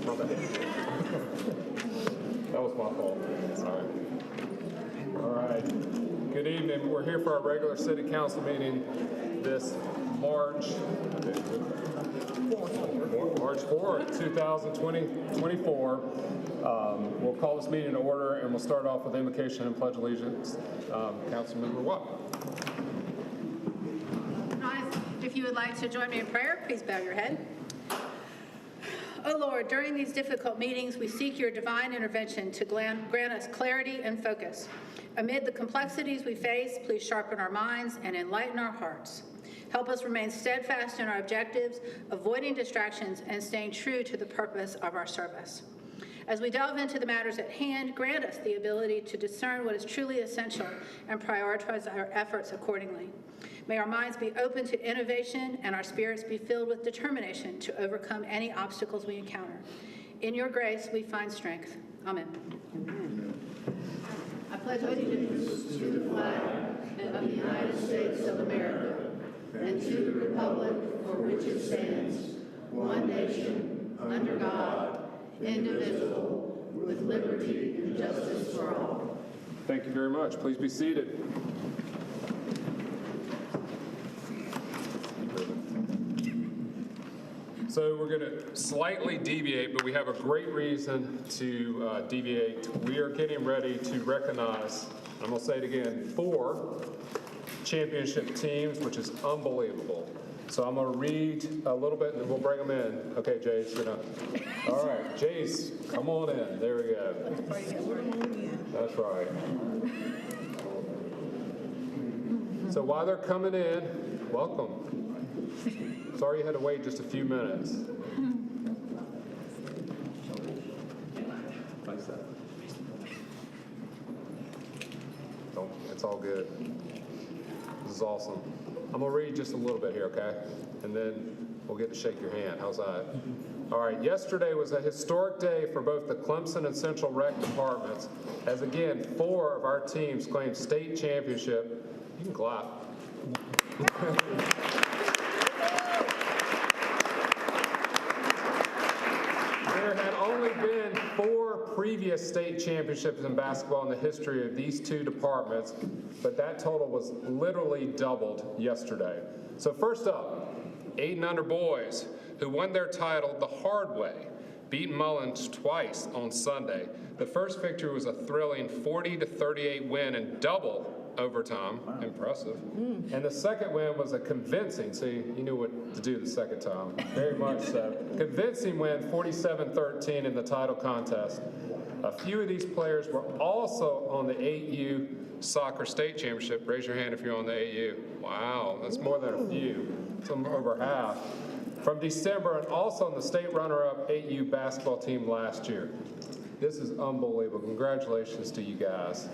My bad. That was my fault. Sorry. All right. Good evening. We're here for our regular city council meeting this March 4th, 2024. We'll call this meeting to order, and we'll start off with invocation and pledge allegiance. Councilmember Watt. If you would like to join me in prayer, please bow your head. O Lord, during these difficult meetings, we seek your divine intervention to grant us clarity and focus. Amid the complexities we face, please sharpen our minds and enlighten our hearts. Help us remain steadfast in our objectives, avoiding distractions and staying true to the purpose of our service. As we delve into the matters at hand, grant us the ability to discern what is truly essential and prioritize our efforts accordingly. May our minds be open to innovation and our spirits be filled with determination to overcome any obstacles we encounter. In your grace, we find strength. Amen. I pledge allegiance to the flag of the United States of America and to the republic for which it stands, one nation, under God, indivisible, with liberty and justice for all. Thank you very much. Please be seated. So we're going to slightly deviate, but we have a great reason to deviate. We are getting ready to recognize, I'm going to say it again, 4 championship teams, which is unbelievable. So I'm going to read a little bit, and then we'll bring them in. Okay, Jace, you're not. All right, Jace, come on in. There we go. That's right. So while they're coming in, welcome. Sorry you had to wait just a few minutes. Oh, it's all good. This is awesome. I'm going to read just a little bit here, okay? And then we'll get to shake your hand. How's that? All right, yesterday was a historic day for both the Clemson and Central Rec departments, as again, 4 of our teams claimed state championship. You can clap. There had only been 4 previous state championships in basketball in the history of these 2 departments, but that total was literally doubled yesterday. So first up, 8-and-under boys, who won their title the hard way, beat Mullins twice on Sunday. The first victory was a thrilling 40-38 win in double overtime. Wow. Impressive. And the second win was a convincing, see, you knew what to do the second time, very much so. Convincing win, 47-13 in the title contest. A few of these players were also on the 8U soccer state championship. Raise your hand if you're on the 8U. Wow, that's more than a few, some over half. From December, and also on the state runner-up 8U basketball team last year. This is unbelievable. Congratulations to you guys.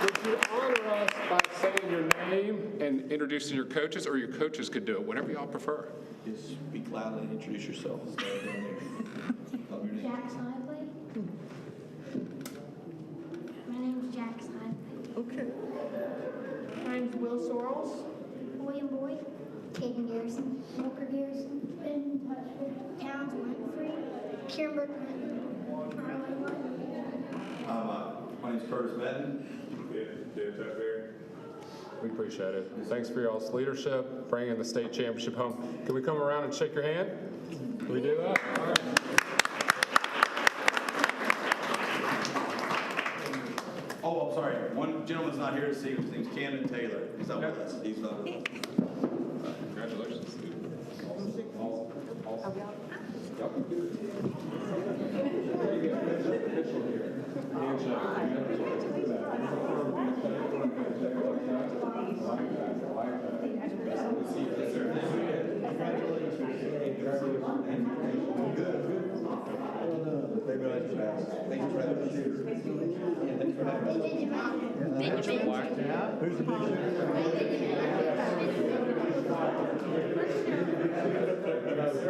Would you honor us by saying your name and introducing your coaches, or your coaches could do it, whatever y'all prefer. Just speak loudly and introduce yourself. Jack Snively. My name's Jack Snively. Okay. My name's Will Sorrells. William Boyd. Caden Garrison. Walker Garrison. Ben Touchwood. Towns Winfrey. Kieran Berkman. My name's Curtis Benton. We appreciate it. Thanks for y'all's leadership, bringing the state championship home. Can we come around and shake your hand? Can we do that? All right. Oh, I'm sorry. One gentleman's not here to see. His name's Camden Taylor. He's not with us. He's not with us. Congratulations. Awesome.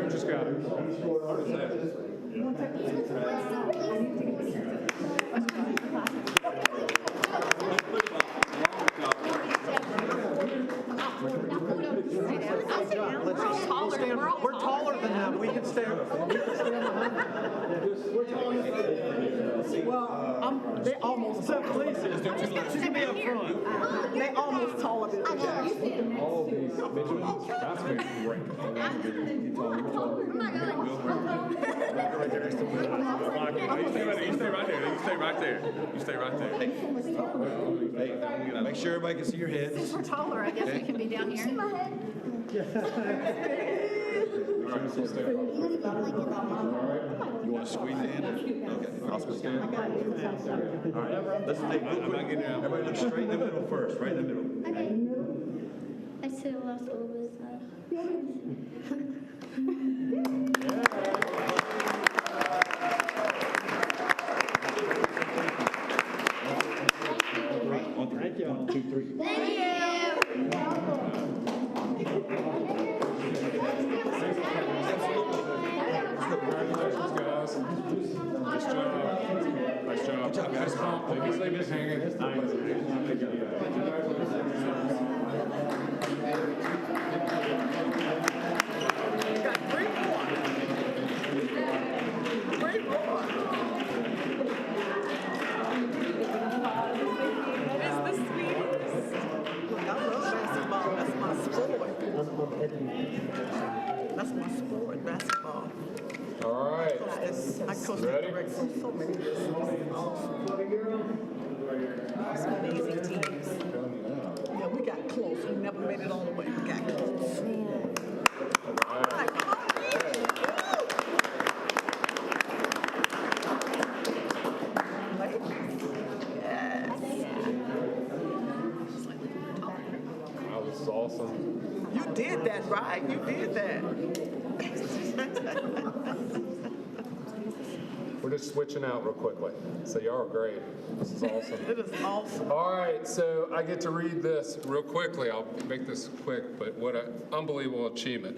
Just got it. What is that? stand, we're taller than them. We can stand behind. Well, they almost. So please, she can be up front. They almost taller than All of these Benjamins, that's been great. You stay right there. You stay right there. You stay right there. Hey, make sure everybody can see your heads. Since we're taller, I guess we can be down here. My head. You want to squeeze in? Okay, I'll squeeze in. All right, let's take everybody look straight in the middle first, right in the middle. Okay. I should have lost a little bit of time. Thank you. 1, 2, 3. Thank you. Congratulations, guys. Nice job. Nice job. Good job, guys. Please leave it hanging. That's my sport, basketball. All right. I coached Ready? direct so many years. Some amazing teams. Yeah, we got close. We never made it all the way. We got close. Like, come on, Wow, this is awesome. you did that, right? You did that. We're just switching out real quickly. So y'all are great. This is awesome. It is awesome. All right, so I get to read this real quickly. I'll make this quick, but what an unbelievable achievement.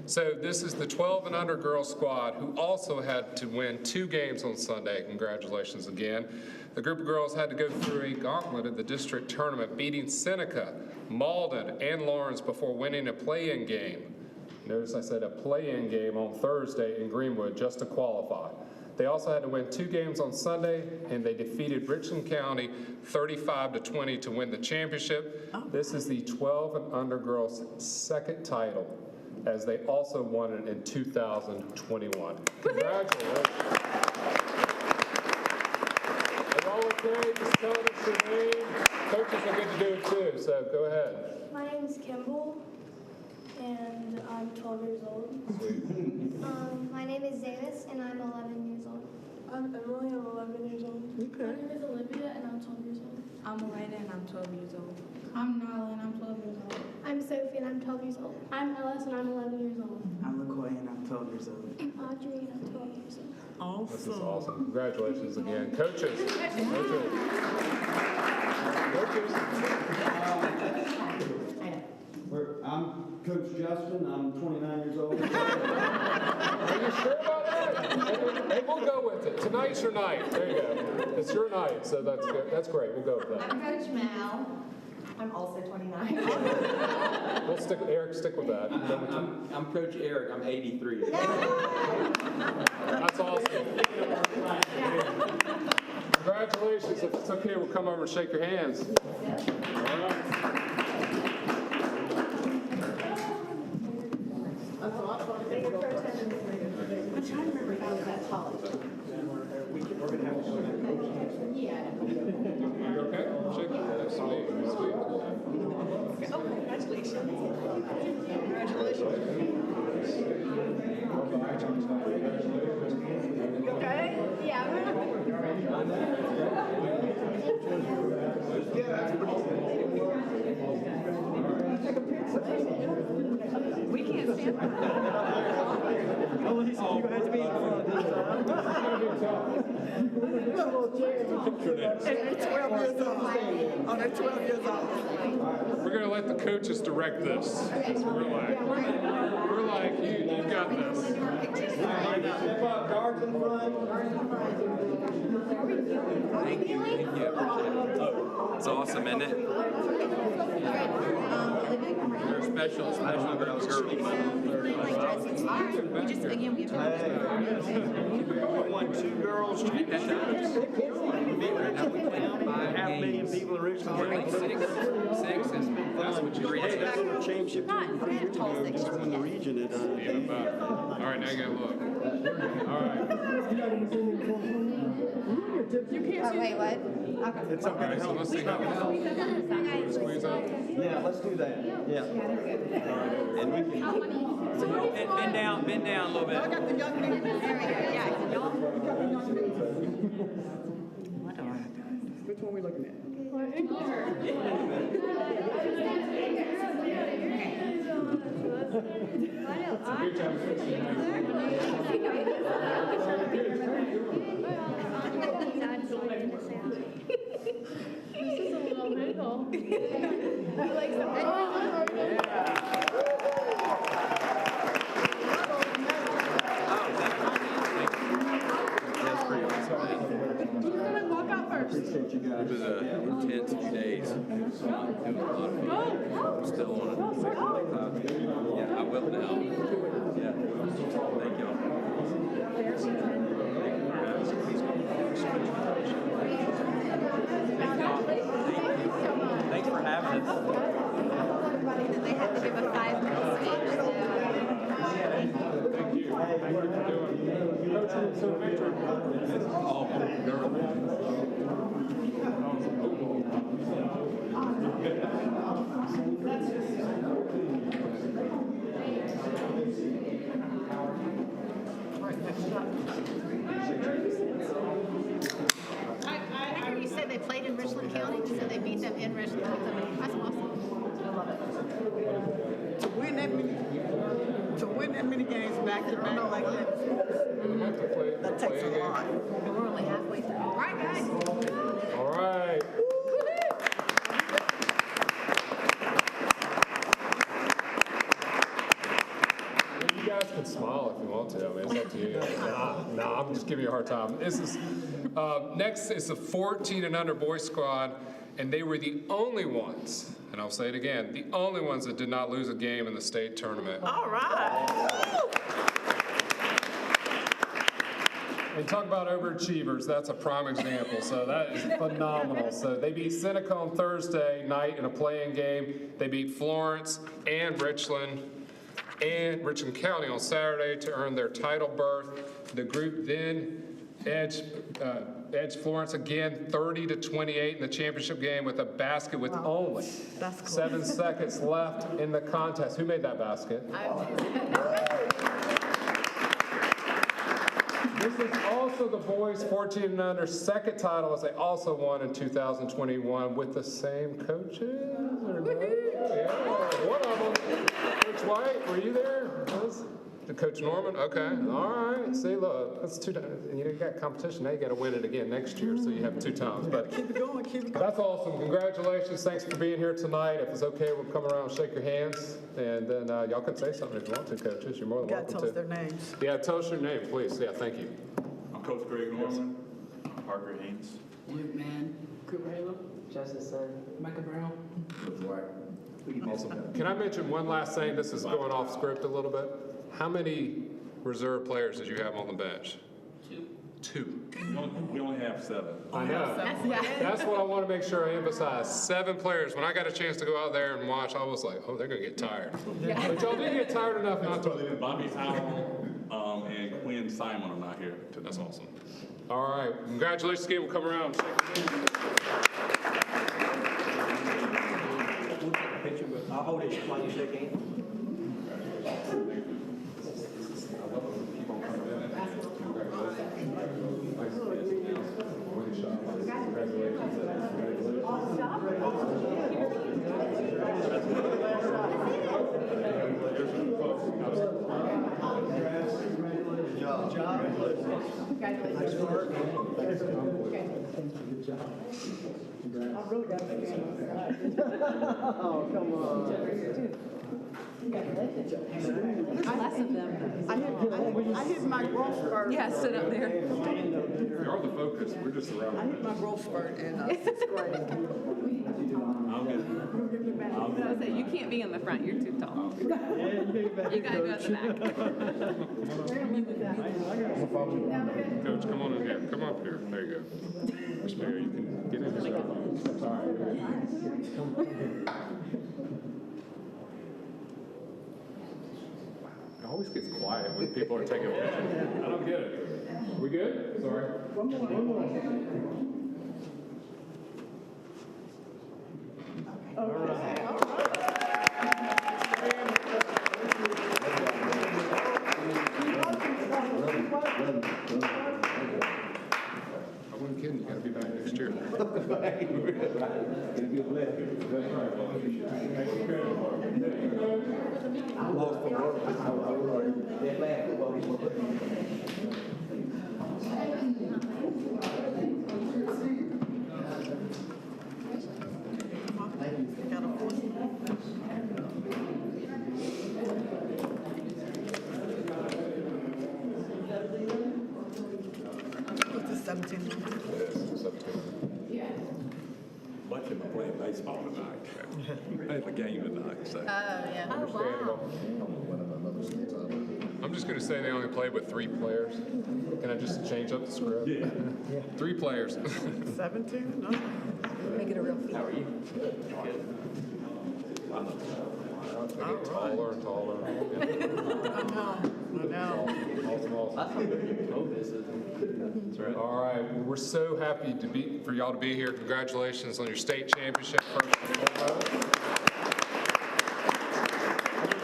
So this is the 12 and under girls squad who also had to win 2 games on Sunday. Congratulations again. The group of girls had to go through a gauntlet of the district tournament, beating Seneca, Malden, and Lawrence before winning a play-in game. Notice I said a play-in game on Thursday in Greenwood just to qualify. They also had to win 2 games on Sunday, and they defeated Richland County 35-20 to win the championship. This is the 12 and under girls' second title, as they also won it in 2021. Congratulations. And while we're there, just tell us your name. Coaches will get to do it too, so go ahead. My name is Kimball, and I'm 12 years old. My name is Davis, and I'm 11 years old. I'm Emily, I'm 11 years old. My name is Olivia, and I'm 12 years old. I'm Elena, and I'm 12 years old. I'm Nyla, and I'm 12 years old. I'm Sophie, and I'm 12 years old. I'm Ellis, and I'm 11 years old. I'm LaCoy and I'm 12 years old. I'm Audrey, and I'm 12 years old. This is awesome. Congratulations again. Coaches. I'm Coach Justin. I'm 29 years old. Are you sure about that? Hey, we'll go with it. Tonight's your night. There you go. It's your night, so that's good. That's great. We'll go with that. I'm Coach Mal. I'm also 29. We'll stick with Eric. Stick with that. I'm Coach Eric. I'm 83. That's awesome. Congratulations. If it's okay, we'll come over and shake your hands. All right. I'm trying to remember if I was that tall. Yeah. You okay? Shake your hands. Sweet. Sweet. Oh, congratulations. Congratulations. You okay? Yeah, We can't stand that. Oh, he's going to have to be in front. And they're 12 years old. Oh, they're 12 years old. We're going to let the coaches direct this. We're like, you got this. Guards in front. Oh, It's awesome, isn't it? They're special girls. We just, again, we have Won 2 girls championships. Half million people in Richmond. Like six, and that's what you read. That's what a championship team just won the region at All right, now you gotta look. All right. Oh, wait, what? Okay. It's All right, so let's see how squeeze out. Yeah, let's do that. Yeah. And we can. Bend down a little bit. I got the young men. There we go, yeah. Which one we looking at? Appreciate you guys. It was an intense few days. It was a lot of fun. I'm still on it. Yeah, I will now. Yeah. Thank y'all. Thanks for having us. They had to give a 5-minute speech. Thank you. Thank you for doing. Coach, so Victor. I heard you said they played in Richland County, so they beat them in Richland. That's awesome. I love it. To win that many games back to back like that, that takes a lot. And we're only halfway through. All right, guys. All right. You guys can smile if you want to. I mean, it's up to you. Nah, I'm just giving you a hard time. This is next is the 14 and under boys squad, and they were the only ones, and I'll say it again, the only ones that did not lose a game in the state tournament. All right. And talk about overachievers, that's a prime example, so that is phenomenal. So they beat Seneca on Thursday night in a play-in game. They beat Florence and Richland County on Saturday to earn their title berth. The group then edged Florence again 30-28 in the championship game with a basket with only 7 seconds left in the contest. Who made that basket? This is also the boys 14 and under second title, as they also won in 2021 with the same coaches. Or no? Yeah, one of them. Coach White, were you there? Was Coach Norman? Okay, all right. See, look, that's 2 times. You got competition now. You got to win it again next year, so you have 2 times. But Keep it going, keep it going. that's awesome. Congratulations. Thanks for being here tonight. If it's okay, we'll come around and shake your hands, and then y'all can say something if you want to, coaches. You're more than Gotta welcome tell to. us their names. Yeah, tell us your name, please. Yeah, thank you. I'm Coach Greg Norman. Parker Haynes. Luke Mann, Cooper Halo, Justice Micah Brown. Awesome. Can I mention one last thing? This is going off script a little bit. How many reserve players did you have on the bench? 2. We only have 7. I know. That's what I want to make sure I emphasize. 7 players. When I got a chance to go out there and watch, I was like, oh, they're going to get tired. But y'all did get tired enough not to. Bobby Howell and Quinn Simon are not here today. That's awesome. All right. Congratulations again. We'll come around and shake your hand. I'll hold it while you shake hands. I really got to Oh, come on. There's less of them. I hit my growth spurt. Yeah, sit up there. You're the focus, we're just I around. hit my growth spurt in 6th grade. You can't be in the front, you're too tall. You gotta go at the back. Coach, come on in here, come up here, there you go. Miss Mary, you can get in here. It always gets quiet when people are taking pictures. I don't get it. We good? Sorry. One more. I wasn't kidding, you gotta be back next year. What's the 17? Bunch of them are playing baseball tonight. They have a game tonight, so. Oh, yeah. I'm just gonna say they only played with 3 players. Can I just change up the script? Yeah. 3 players. 17? No. Make it a real feat. They get taller and taller. I know. All right, well, we're so happy for y'all to be here. Congratulations on your state championship. First and foremost.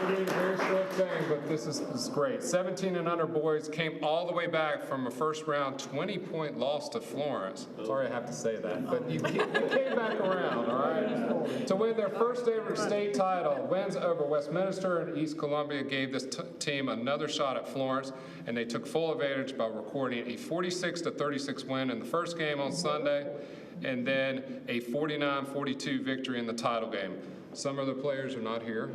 We're doing a very short thing, but this is great. 17 and under boys came all the way back from a first round 20-point loss to Florence. Sorry I have to say that, but you came back around, all right? To win their first ever state title, wins over Westminster and East Columbia gave this team another shot at Florence, and they took full advantage by recording a 46-36 win in the first game on Sunday, and then a 49-42 victory in the title game. Some of the players are not here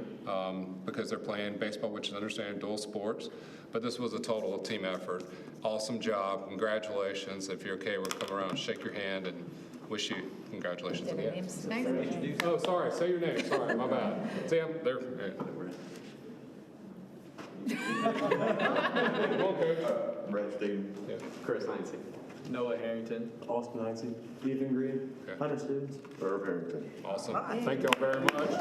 because they're playing baseball, which is understanding dual sports, but this was a total team effort. Awesome job, congratulations. If you're okay, we'll come around and shake your hand and wish you congratulations again. Oh, sorry, say your name, sorry, my bad. Sam, there. Okay. Brad Stevens. Yeah. Chris Heinze. Noah Harrington. Austin Heinze, Ethan Green, Okay. Hunter Stevens. Irv Harrington. Awesome, thank y'all very much.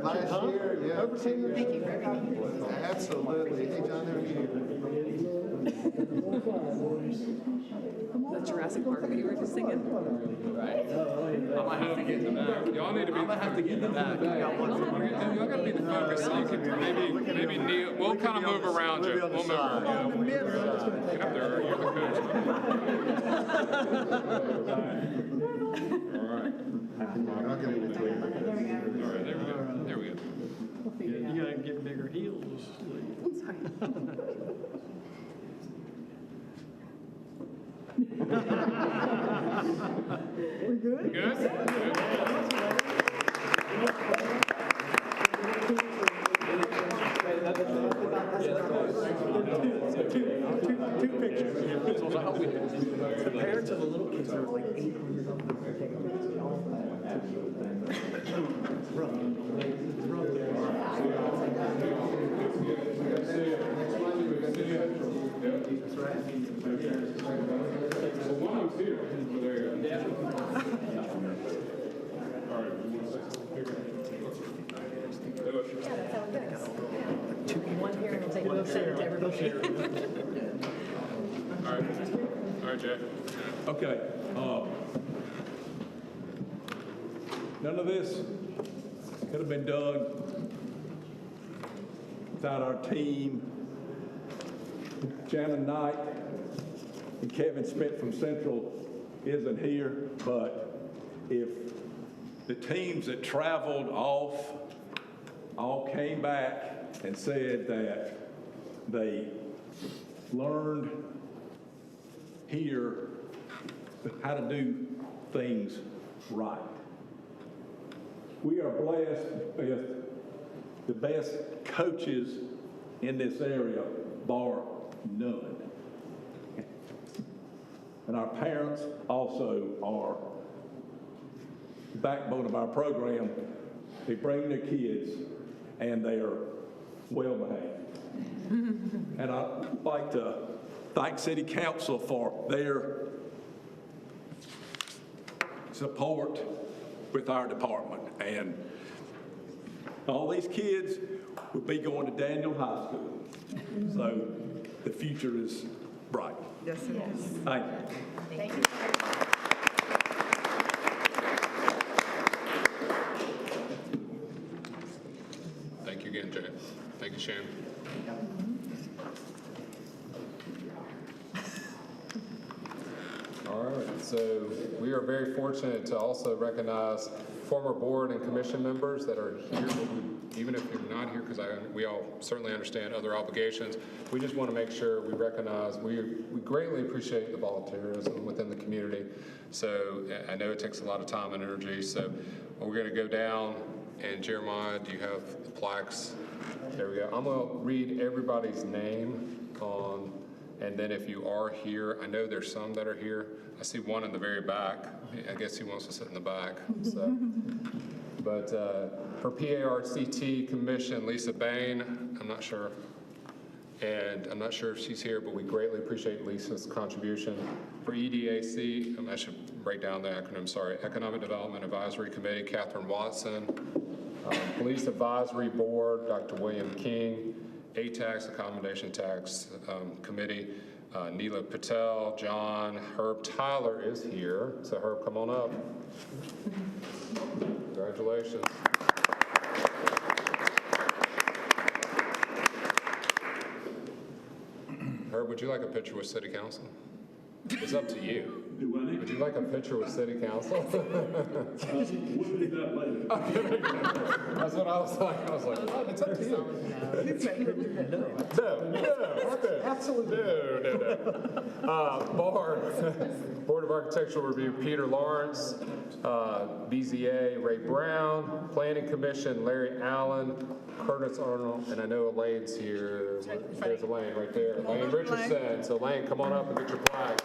Last year, yeah. Thank you for everything. Absolutely. Hey, John, there you The Jurassic Park that you were just singing. I might have to get in the back. Y'all need to be. I might have to get in the back. Y'all gotta be the focus, so you can maybe kneel. We'll kind of move around you. We'll move around you. Get up there, you're the coach. All right. All right, there we go. There we go. You gotta get bigger heels. We good? Good? Two pictures. Compared to the little kids, there was like 800 of them. One here and we'll take one send it to everybody. All right, Jay. Okay, none of this could have been done without our team, Shannon Knight and Kevin Smith from Central isn't here, but if the teams that traveled off all came back and said that they learned here how to do things right. We are blessed with the best coaches in this area, bar none. And our parents also are the backbone of our program. They bring their kids and they are well behaved. And I'd like to thank City Council for their support with our department. And all these kids will be going to Daniel High School. So the future is bright. Yes, it is. Thank you. Thank you. Thank you again, Jay. Thank you, Shannon. All right, so we are very fortunate to also recognize former board and commission members that are here, but even if you're not here, because we all certainly understand other obligations, we just want to make sure we recognize, we greatly appreciate the volunteerism within the community. So I know it takes a lot of time and energy, so we're going to go down, and Jeremiah, do you have the plaques? There we go. I'm going to read everybody's name on, and then if you are here, I know there's some that are here. I see one in the very back. I guess he wants to sit in the back. So. But for PARCT Commission, Lisa Bain, I'm not sure. And I'm not sure if she's here, but we greatly appreciate Lisa's contribution. For EDAC, I should break down the acronym, sorry. Economic Development Advisory Committee, Catherine Watson. Police Advisory Board, Dr. William King. ATAX, Accommodation Tax Committee, Neela Patel, John, Herb Tyler is here. So Herb, come on up. Congratulations. Herb, would you like a picture with City Council? It's up to you. Would you like a picture with City Council? We'll do that later. That's what I was like. I was like, what? It's up to you. No. Absolutely. No. Board of Architectural Review, Peter Lawrence. BZA, Ray Brown. Planning Commission, Larry Allen. Curtis Arnold, and I know Elaine's here. There's Elaine right there. Elaine Richardson. So Elaine, come on up and get your plaque.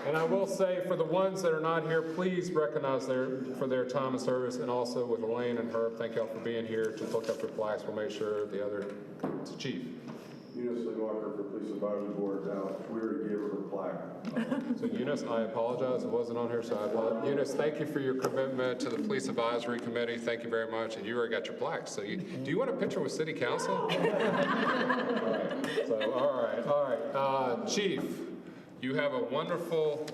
And I will say, for the ones that are not here, please recognize for their time and service, and also with Elaine and Herb, thank y'all for being here to look up their plaques. We'll make sure the other chief. Eunice Walker for Police Advisory Board. Now, we already gave her her plaque. So Eunice, I apologize, it wasn't on here, so I apologize. Eunice, thank you for your commitment to the Police Advisory Committee. Thank you very much, and you already got your plaque. So do you want a picture with City Council? All right. Chief, you have a wonderful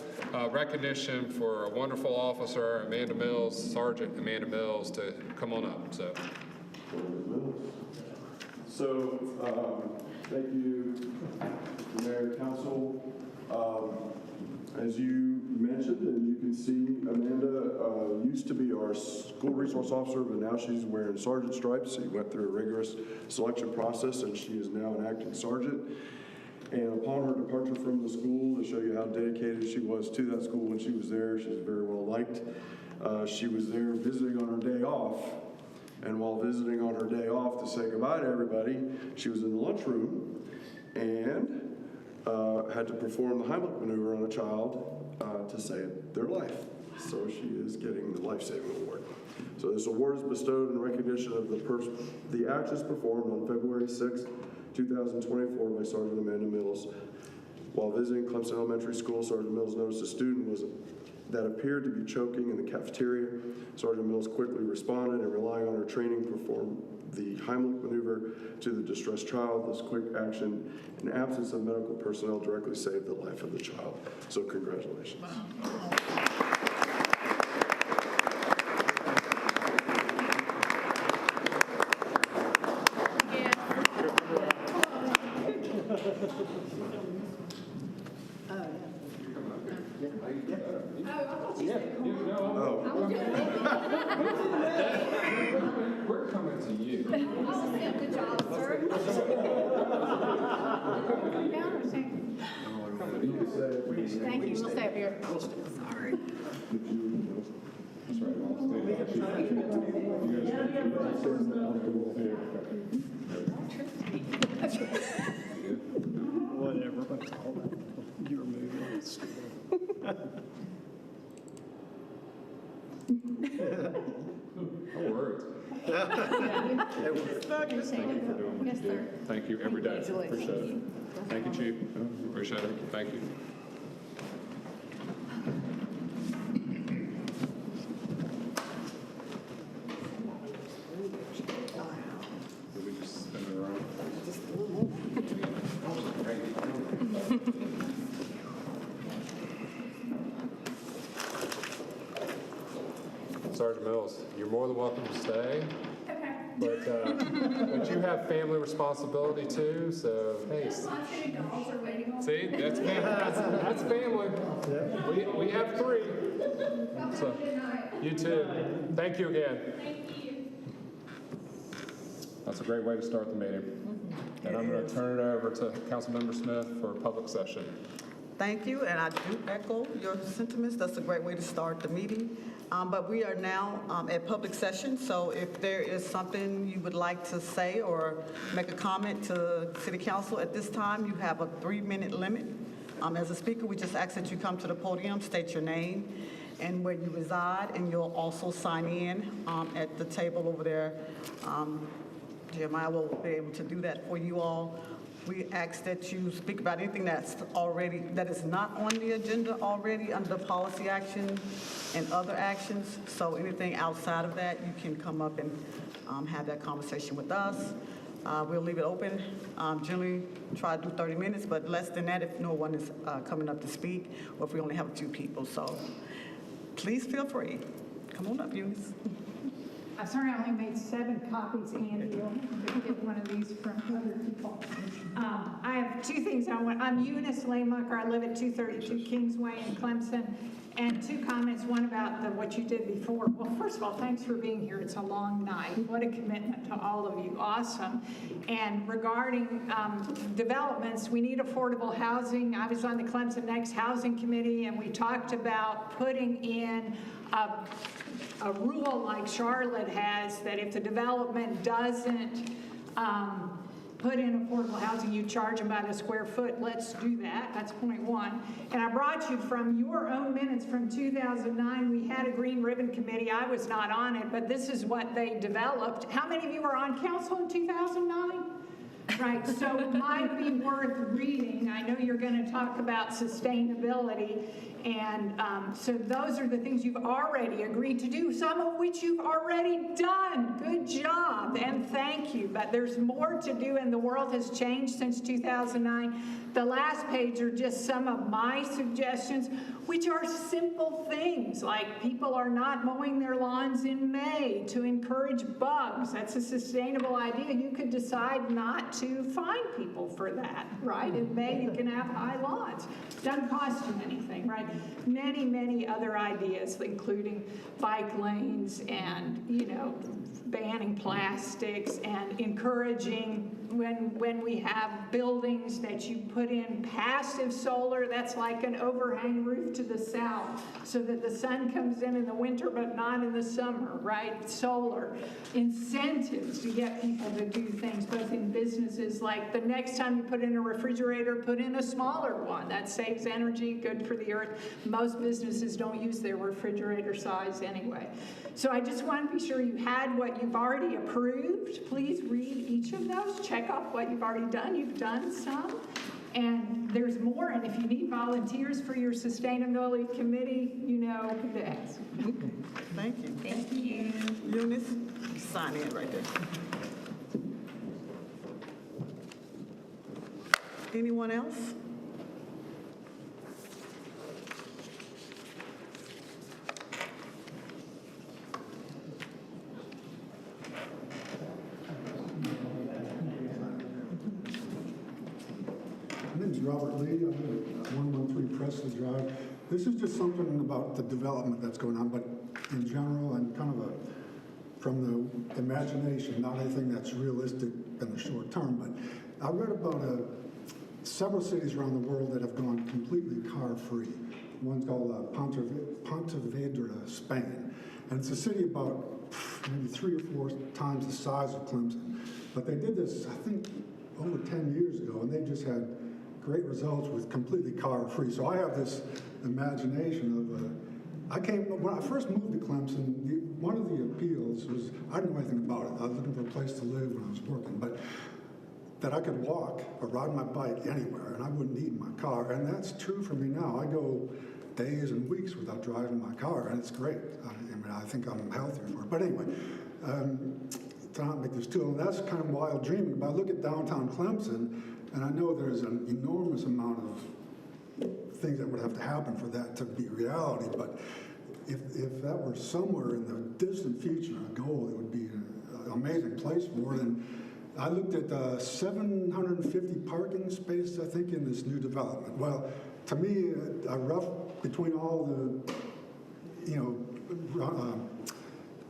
recognition for a wonderful officer, Amanda Mills, Sergeant Amanda Mills, to come on up. So, thank you, Mayor, Council. As you mentioned, and you can see, Amanda used to be our school resource officer, but now she's wearing sergeant stripes. She went through a rigorous selection process, and she is now an acting sergeant. And upon her departure from the school, to show you how dedicated she was to that school when she was there, she's very well liked. She was there visiting on her day off. And while visiting on her day off to say goodbye to everybody, she was in the lunchroom and had to perform the Heimlich maneuver on a child to save their life. So she is getting the life-saving award. So this award is bestowed in recognition of the actions performed on February 6, 2024 by Sergeant Amanda Mills. While visiting Clemson Elementary School, Sergeant Mills noticed a student that appeared to be choking in the cafeteria. Sergeant Mills quickly responded and, relying on her training, performed the Heimlich maneuver to the distressed child. This quick action, in absence of medical personnel, directly saved the life of the child. So congratulations. Thank you, we'll stay up here. Sorry. That's right. Whatever. You're moving. No worries. Thank you for doing what you do. Thank you every day. Appreciate it. Thank you, Chief. Appreciate it. Thank you. Did we just spin it around? Sergeant Mills, you're more than welcome to stay. But you have family responsibility too, so hey. See, that's family. We have 3. So, you too. Thank you again. Thank you. That's a great way to start the meeting. And I'm going to turn it over to Councilmember Smith for public session. Thank you, and I do echo your sentiments. That's a great way to start the meeting. But we are now at public session, so if there is something you would like to say or make a comment to City Council at this time, you have a 3-minute limit. As a speaker, we just ask that you come to the podium, state your name and where you reside, and you'll also sign in at the table over there. Jeremiah will be able to do that for you all. We ask that you speak about anything that is not on the agenda already under policy action and other actions. So anything outside of that, you can come up and have that conversation with us. We'll leave it open. Generally try to do 30 minutes, but less than that if no one is coming up to speak or if we only have a few people. So please feel free. Come on up, Eunice. I'm sorry I only made 7 copies, Andy. You'll get one of these from other people. I have 2 things I want. I'm Eunice Laymucker. I live at 232 Kingsway in Clemson. And 2 comments, one about what you did before. Well, first of all, thanks for being here. It's a long night. What a commitment to all of you. Awesome. And regarding developments, we need affordable housing. I was on the Clemson Next Housing Committee, and we talked about putting in a rule like Charlotte has, that if the development doesn't put in affordable housing, you charge them by the square foot. Let's do that. That's point 1. And I brought you from your own minutes from 2009. We had a Green Ribbon Committee. I was not on it, but this is what they developed. How many of you were on council in 2009? Right, so it might be worth reading. I know you're going to talk about sustainability, and so those are the things you've already agreed to do, some of which you've already done. Good job, and thank you. But there's more to do, and the world has changed since 2009. The last page are just some of my suggestions, which are simple things, like people are not mowing their lawns in May to encourage bugs. That's a sustainable idea. You could decide not to fine people for that, right? In May, you can have high lawns. Doesn't cost you anything, right? Many, many other ideas, including bike lanes and, banning plastics and encouraging when we have buildings that you put in passive solar, that's like an overhang roof to the south so that the sun comes in the winter but not in the summer, right? Solar. Incentives to get people to do things, both in businesses, like the next time you put in a refrigerator, put in a smaller one. That saves energy, good for the earth. Most businesses don't use their refrigerator size anyway. So I just want to be sure you had what you've already approved. Please read each of those. Check off what you've already done. You've done some. And there's more. And if you need volunteers for your sustainability committee, you know who to ask. Thank you. Thank you. Eunice, sign in right there. Anyone else? My name is Robert Lee. I live at 113 Presley Drive. This is just something about the development that's going on, but in general and kind of from the imagination, not anything that's realistic in the short term. But I read about several cities around the world that have gone completely car-free. One's called Pontevedra, Spain. And it's a city about maybe 3 or 4 times the size of Clemson. But they did this, I think, over 10 years ago, and they just had great results with completely car-free. So I have this imagination of, when I first moved to Clemson, one of the appeals was, I didn't know anything about it. I was looking for a place to live when I was working, but that I could walk or ride my bike anywhere, and I wouldn't need my car. And that's true for me now. I go days and weeks without driving my car, and it's great. I think I'm healthier for it. But anyway, to not make this too long, that's kind of wild dreaming. But I look at downtown Clemson, and I know there's an enormous amount of things that would have to happen for that to be reality. But if that were somewhere in the distant future, a goal, it would be an amazing place for it. And I looked at 750 parking spaces, I think, in this new development. Well, to me, a rough between all the,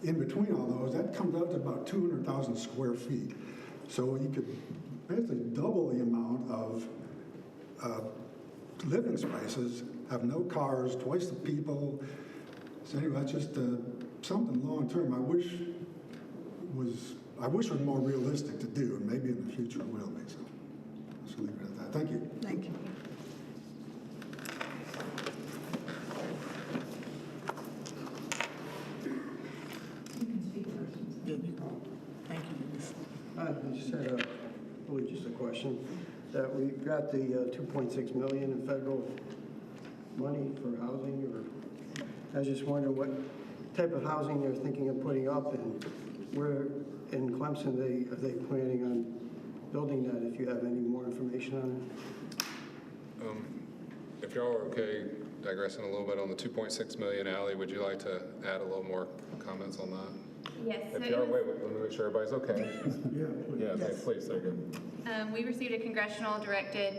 in between all those, that comes out to about 200,000 square feet. So you could basically double the amount of living spaces, have no cars, twice the people. So anyway, that's just something long term I wish was more realistic to do, and maybe in the future it will be. So let's leave it at that. Thank you. Thank you. I just had really just a question. That we've got the 2.6 million in federal money for housing, or I was just wondering what type of housing they're thinking of putting up, and where in Clemson are they planning on building that, if you have any more information on it? If y'all are okay digressing a little bit on the 2.6 million, Ally, would you like to add a little more comments on that? Yes. If So you are, wait, let me make sure everybody's okay. Yeah. Yeah, okay, please, there you go. we received a congressional directed,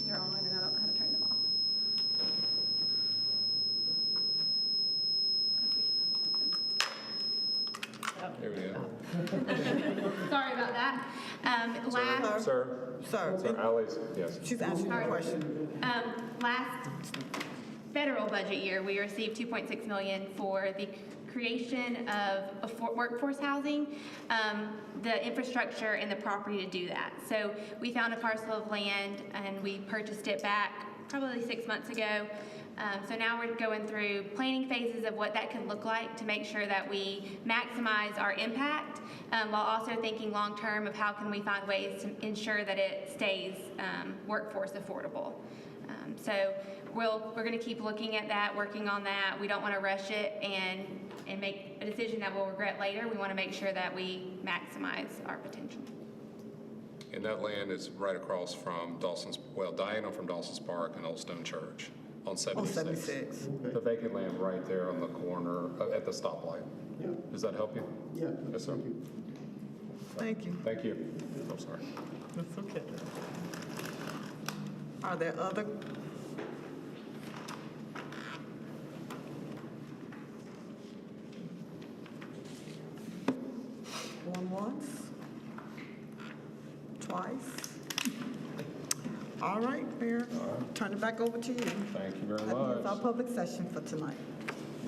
they're on and I don't know how to turn them off. There we go. Sorry about that. Sir, Ally's, yes. She's answering your question. Last federal budget year, we received $2.6 million for the creation of workforce housing, the infrastructure and the property to do that. So we found a parcel of land and we purchased it back probably 6 months ago. So now we're going through planning phases of what that can look like to make sure that we maximize our impact, while also thinking long-term of how can we find ways to ensure that it stays workforce affordable. So we're going to keep looking at that, working on that. We don't want to rush it and make a decision that we'll regret later. We want to make sure that we maximize our potential. And that land is right across from diagonal from Dawson's Park and Old Stone Church on 76. On 76. The vacant land right there on the corner at the stoplight. Yeah. Does that help you? Yeah. Yes, sir. Thank you. Thank you. I'm sorry. That's okay. Are there other? Going once? Twice? All right, Mayor. Turn it back over to you. Thank you very That ends our much. public session for tonight.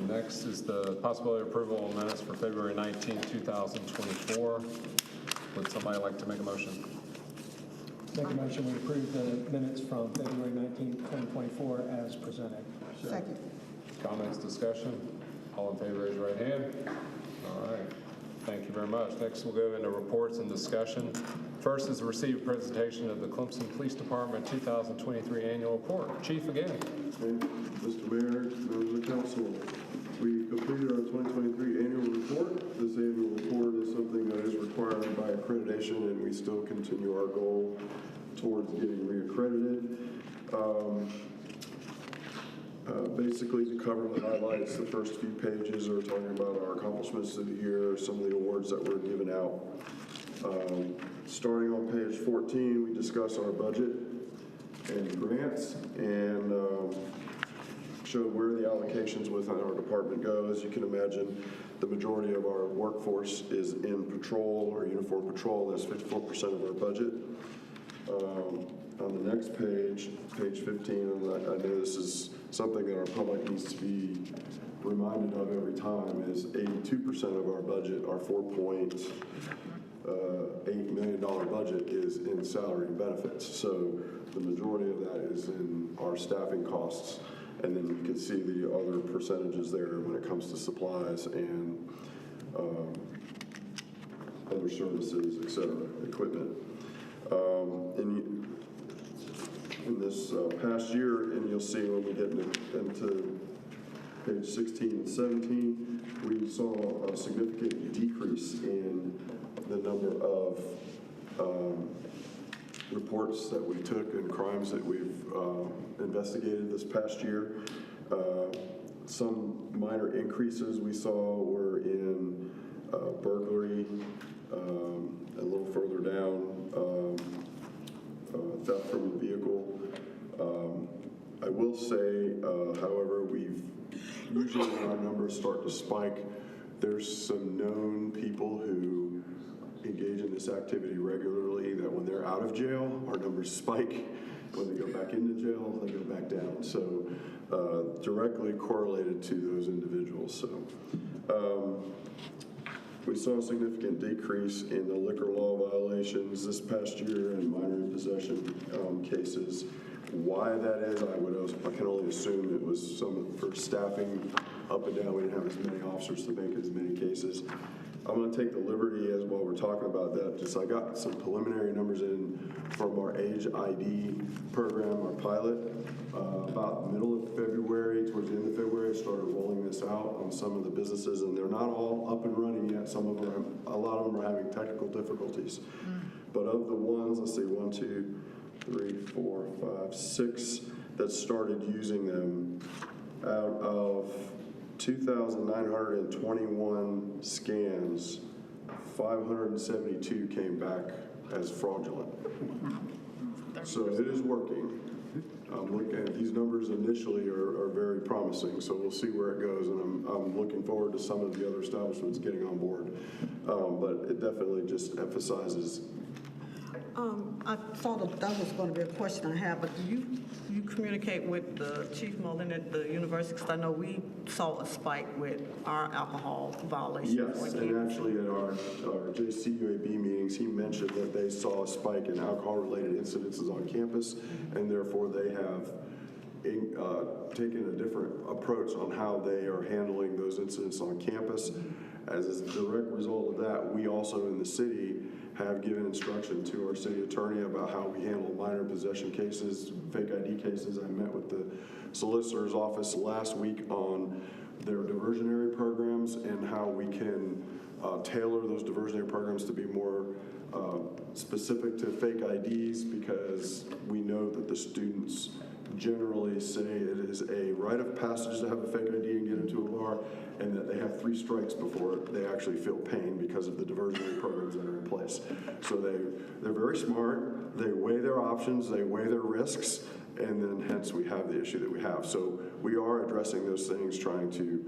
Next is the possibility of approval of minutes for February 19, 2024. Would somebody like to make a motion? Make a motion, we approve the minutes from February 19th, 2024 as presented. Second. Comments, discussion? All in favor, raise your right hand. All right. Thank you very much. Next, we'll go into reports and discussion. First is to receive a presentation of the Clemson Police Department 2023 Annual Report. Chief, again. Mr. Mayor, members of the council, we've completed our 2023 annual report. This annual report is something that is required by accreditation, and we still continue our goal towards getting reaccredited. Basically, to cover the highlights, the first few pages are talking about our accomplishments of the year, some of the awards that were given out. Starting on page 14, we discuss our budget and grants, and show where the allocations within our department go. As you can imagine, the majority of our workforce is in patrol or uniform patrol. That's 54% of our budget. On the next page, page 15, and I know this is something that our public needs to be reminded of every time, is 82% of our budget, our $4.8 million budget is in salary and benefits. So the majority of that is in our staffing costs. And then you can see the other percentages there when it comes to supplies and other services, et cetera, equipment. In this past year, and you'll see when we get into page 16 and 17, we saw a significant decrease in the number of reports that we took and crimes that we've investigated this past year. Some minor increases we saw were in burglary, a little further down, theft from a vehicle. I will say, however, usually when our numbers start to spike, there's some known people who engage in this activity regularly that when they're out of jail, our numbers spike. When they go back into jail, they go back down. So directly correlated to those individuals. So we saw a significant decrease in the liquor law violations this past year and minor possession cases. Why that is, I can only assume it was some for staffing up and down. We didn't have as many officers to make as many cases. I'm going to take the liberty as while we're talking about that, just I got some preliminary numbers in from our Age ID program, our pilot. About the middle of February, towards the end of February, I started rolling this out on some of the businesses, and they're not all up and running yet. Some of them, a lot of them are having technical difficulties. But of the ones, let's see, 1, 2, 3, 4, 5, 6 that started using them, out of 2,921 scans, 572 came back as fraudulent. So it is working. Looking at these numbers initially are very promising, so we'll see where it goes, and I'm looking forward to some of the other establishments getting on board. But it definitely just emphasizes. I thought that was going to be a question I have, but do you communicate with the Chief Mullen at the university? Because I know we saw a spike with our alcohol violations. Yes, and actually at our JCUAB meetings, he mentioned that they saw a spike in alcohol-related incidences on campus, and therefore they have taken a different approach on how they are handling those incidents on campus. As a direct result of that, we also in the city have given instruction to our city attorney about how we handle minor possession cases, fake ID cases. I met with the solicitor's office last week on their diversionary programs and how we can tailor those diversionary programs to be more specific to fake IDs, because we know that the students generally say it is a rite of passage to have a fake ID and get into a bar, and that they have 3 strikes before they actually feel pain because of the diversionary programs that are in place. So they're very smart, they weigh their options, they weigh their risks, and then hence we have the issue that we have. So we are addressing those things, trying to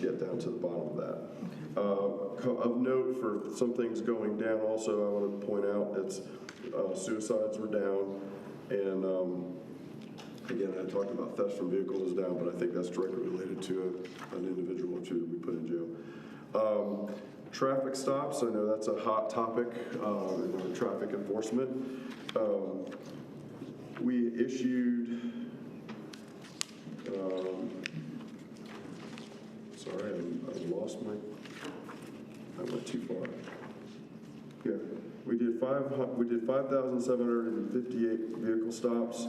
get down to the bottom of that. Of note, for some things going down also, I want to point out it's suicides were down, and again, I talked about theft from vehicles is down, but I think that's directly related to an individual or two that we put in jail. Traffic stops, I know that's a hot topic in our traffic enforcement. We issued, sorry, I lost I went too far. Here, we did 5,758 vehicle stops.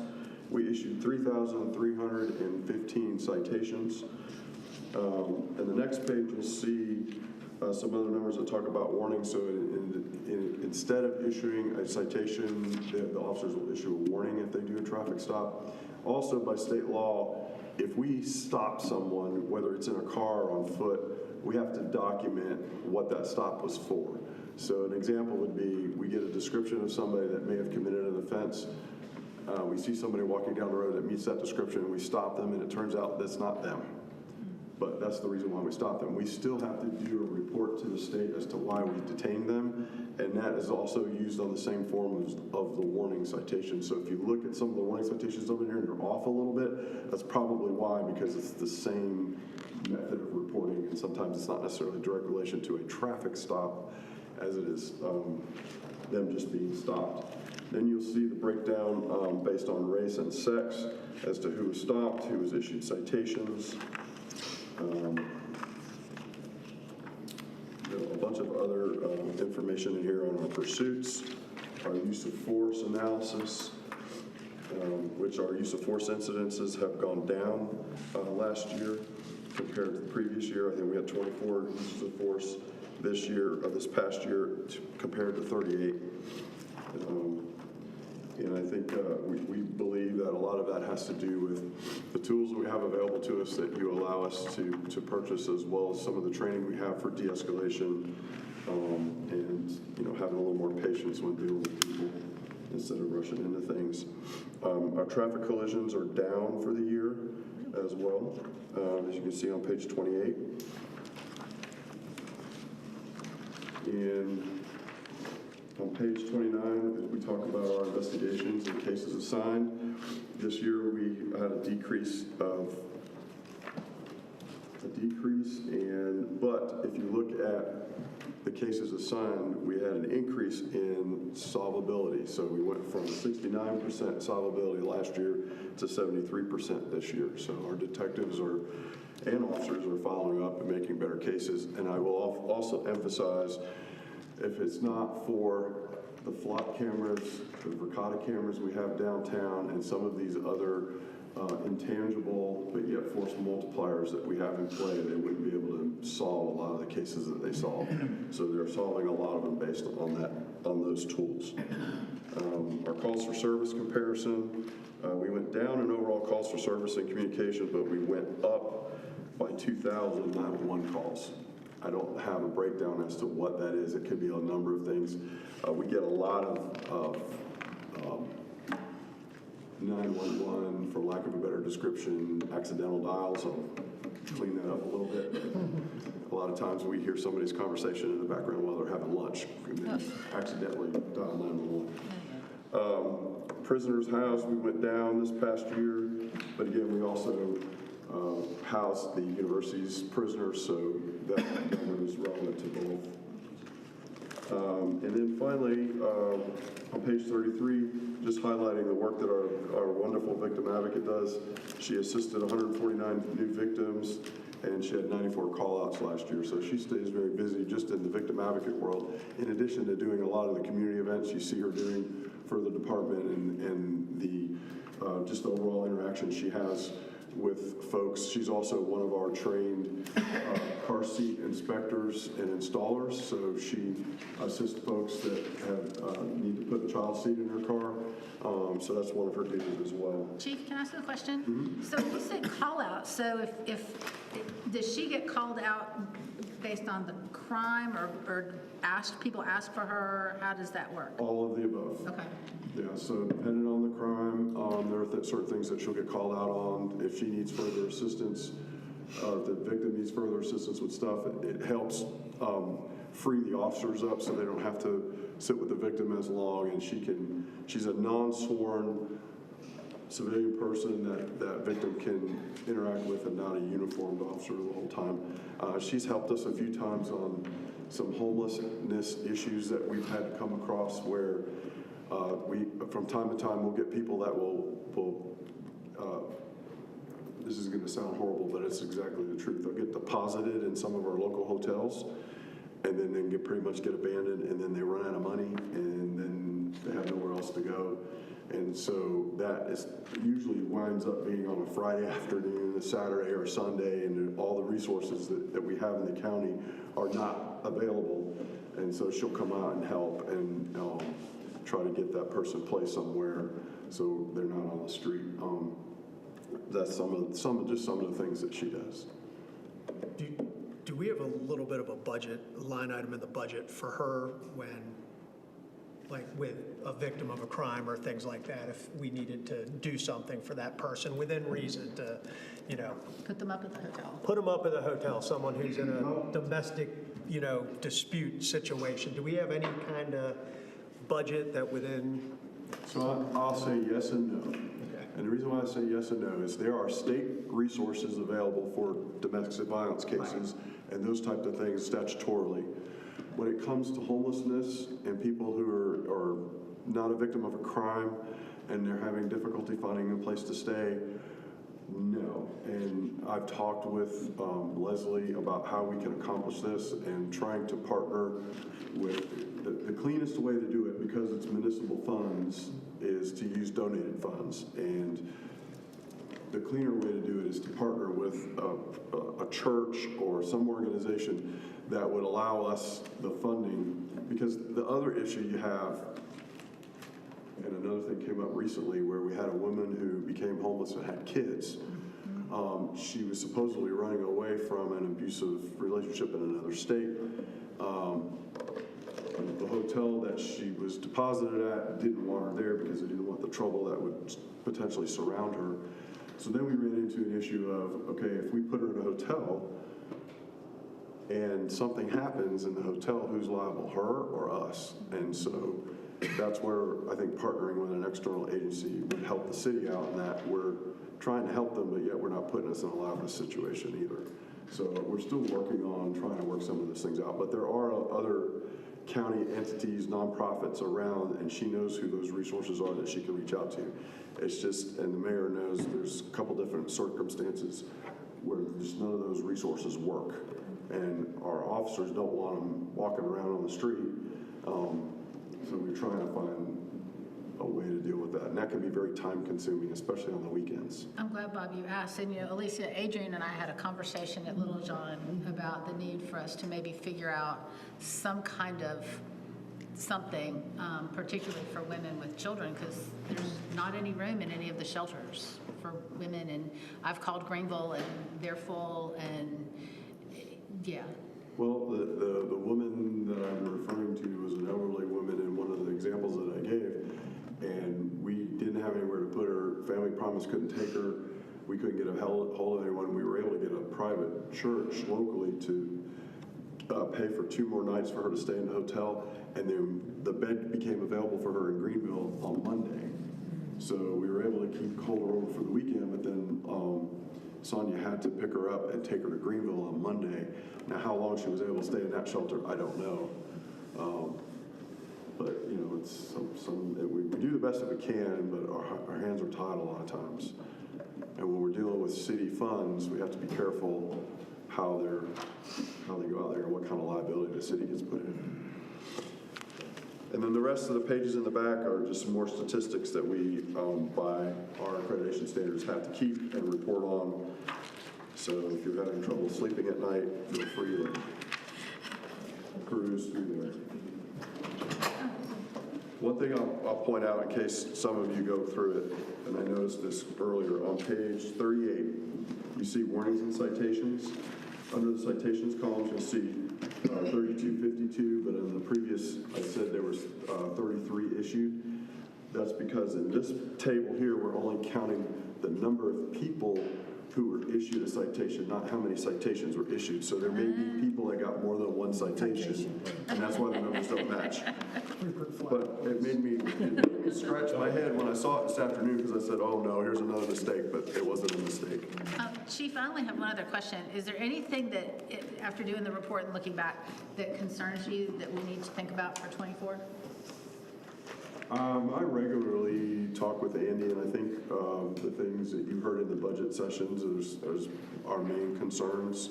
We issued 3,315 citations. And the next page you'll see some other numbers that talk about warnings. So instead of issuing a citation, the officers will issue a warning if they do a traffic stop. Also, by state law, if we stop someone, whether it's in a car or on foot, we have to document what that stop was for. So an example would be, we get a description of somebody that may have committed an offense. We see somebody walking down the road that meets that description, and we stop them, and it turns out that's not them. but that's the reason why we stopped them. We still have to do a report to the state as to why we detained them, and that is also used on the same form of the warning citation. So if you look at some of the warning citations over here and they're off a little bit, that's probably why, because it's the same method of reporting, and sometimes it's not necessarily a direct relation to a traffic stop as it is them just being stopped. Then you'll see the breakdown based on race and sex as to who was stopped, who was issued citations. A bunch of other information in here on our pursuits, our use of force analysis, which our use of force incidences have gone down last year compared to the previous year. I think we had 24 uses of force this year, this past year, compared to 38. And I think we believe that a lot of that has to do with the tools that we have available to us that you allow us to purchase, as well as some of the training we have for de-escalation, and having a little more patience when dealing with people instead of rushing into things. Our traffic collisions are down for the year as well, as you can see on page 28. And on page 29, we talk about our investigations and cases assigned. This year we had a decrease, but if you look at the cases assigned, we had an increase in solvability. So we went from 69% solvability last year to 73% this year. So our detectives and officers are following up and making better cases. And I will also emphasize, if it's not for the flock cameras, the Verkada cameras we have downtown, and some of these other intangible but yet force multipliers that we have in play, they wouldn't be able to solve a lot of the cases that they solve. So they're solving a lot of them based on those tools. Our calls for service comparison, we went down in overall calls for service and communication, but we went up by 2,000 911 calls. I don't have a breakdown as to what that is. It could be a number of things. We get a lot of 911, for lack of a better description, accidental dials. I'll clean that up a little bit. A lot of times we hear somebody's conversation in the background while they're having lunch and then accidentally dial 911. Prisoners housed, we went down this past year, but again, we also housed the university's prisoners, so that number is relevant to both. And then finally, on page 33, just highlighting the work that our wonderful victim advocate does. She assisted 149 new victims, and she had 94 call-outs last year. So she stays very busy just in the victim advocate world, in addition to doing a lot of the community events you see her doing for the department, and the just the overall interaction she has with folks. She's also one of our trained car seat inspectors and installers, so she assists folks that have need to put a child seat in her car. So that's one of her duties as well. Chief, can I ask you a question? So you said call out, so if does she get called out based on the crime, or people ask for her? How does that work? All of the above. Okay. Yeah, so depending on the crime, there are certain things that she'll get called out on. If she needs further assistance, if the victim needs further assistance with stuff, it helps free the officers up so they don't have to sit with the victim as long, and she's a non-sworn civilian person that victim can interact with, and not a uniformed officer the whole time. She's helped us a few times on some homelessness issues that we've had to come across, where from time to time, we'll get people that will this is going to sound horrible, but it's exactly the truth. They'll get deposited in some of our local hotels, and then they pretty much get abandoned, and then they run out of money, and then they have nowhere else to go. And so that usually winds up being on a Friday afternoon, a Saturday, or a Sunday, and all the resources that we have in the county are not available. And so she'll come out and help and try to get that person placed somewhere so they're not on the street. That's some of the things that she does. Do we have a little bit of a budget, line item in the budget for her when like with a victim of a crime or things like that, if we needed to do something for that person within reason to, Put them up at the hotel. put them up at a hotel, someone who's in a domestic, dispute situation. Do we have any kind of budget that within? So I'll say yes and no. And the reason why I say yes and no is there are state resources available for domestic violence cases and those types of things statutorily. When it comes to homelessness and people who are not a victim of a crime and they're having difficulty finding a place to stay, no. And I've talked with Leslie about how we can accomplish this and trying to partner with the cleanest way to do it, because it's municipal funds, is to use donated funds. And the cleaner way to do it is to partner with a church or some organization that would allow us the funding. Because the other issue you have, and another thing came up recently where we had a woman who became homeless and had kids. She was supposedly running away from an abusive relationship in another state. The hotel that she was deposited at didn't want her there because they didn't want the trouble that would potentially surround her. So then we ran into an issue of, okay, if we put her in a hotel and something happens in the hotel, who's liable, her or us? And so that's where I think partnering with an external agency would help the city out in that we're trying to help them, but yet we're not putting us in a lifeless situation either. So we're still working on trying to work some of those things out, but there are other county entities, nonprofits around, and she knows who those resources are that she can reach out to. It's just, and the mayor knows there's a couple different circumstances where just none of those resources work. And our officers don't want them walking around on the street. So we're trying to find a way to deal with that. And that can be very time consuming, especially on the weekends. I'm glad, Bob, you asked. And, Alicia, Adrian and I had a conversation at Little John about the need for us to maybe figure out some kind of something, particularly for women with children, because there's not any room in any of the shelters for women. And I've called Greenville, and they're full, and yeah. Well, the woman that I'm referring to was an elderly woman in one of the examples that I gave, and we didn't have anywhere to put her. Family Promise couldn't take her. We couldn't get a hold of anyone. We were able to get a private church locally to pay for 2 more nights for her to stay in the hotel, and then the bed became available for her in Greenville on Monday. So we were able to hold her over for the weekend, but then Sonia had to pick her up and take her to Greenville on Monday. Now, how long she was able to stay in that shelter, I don't know. But it's we do the best that we can, but our hands are tied a lot of times. And when we're dealing with city funds, we have to be careful how they go out there and what kind of liability the city gets put in. And then the rest of the pages in the back are just more statistics that we, by our accreditation standards, have to keep and report on. So if you're having trouble sleeping at night, feel free to cruise through there. One thing I'll point out in case some of you go through it, and I noticed this earlier, on page 38, you see warnings and citations. Under the citations columns, you'll see 3252, but in the previous, I said there was 33 issued. That's because in this table here, we're only counting the number of people who were issued a citation, not how many citations were issued. So there may be people that got more than one citation, and that's why the numbers don't match. But it made me scratch my head when I saw it this afternoon, because I said, oh no, here's another mistake, but it wasn't a mistake. Chief, I only have one other question. Is there anything that, after doing the report and looking back, that concerns you that we need to think about for '24? I regularly talk with Andy, and I think the things that you heard in the budget sessions is our main concerns.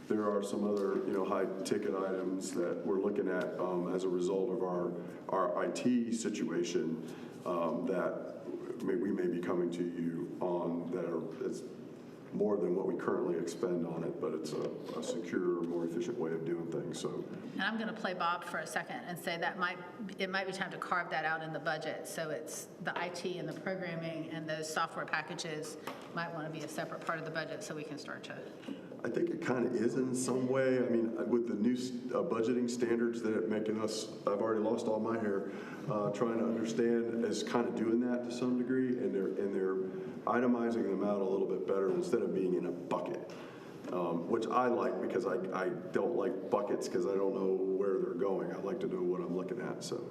There are some other, high-ticket items that we're looking at as a result of our IT situation that we may be coming to you on it's more than what we currently expend on it, but it's a secure, more efficient way of doing things. So, And I'm going to play Bob for a second and say that it might be time to carve that out in the budget. So it's the IT and the programming and those software packages might want to be a separate part of the budget so we can start to I think it kind of is in some way. I mean, with the new budgeting standards that are making us, I've already lost all my hair, trying to understand is kind of doing that to some degree, and they're itemizing them out a little bit better instead of being in a bucket, which I like because I don't like buckets because I don't know where they're going. I like to know what I'm looking at, so.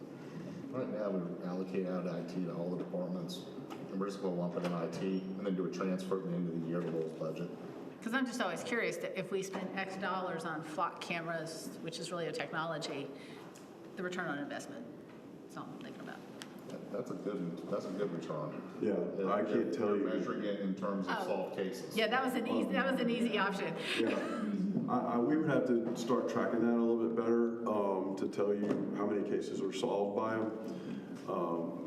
Right now, we allocate out IT to all the departments, and we're just going to lump it in IT and then do a transfer at the end of the year to Will's budget. Because I'm just always curious that if we spend X dollars on flock cameras, which is really a technology, the return on investment. That's all I'm thinking about. That's a good return. Yeah, I can't tell you. Measuring it in terms of solved cases. Yeah, that was an easy option. Yeah, we would have to start tracking that a little bit better to tell you how many cases were solved by them.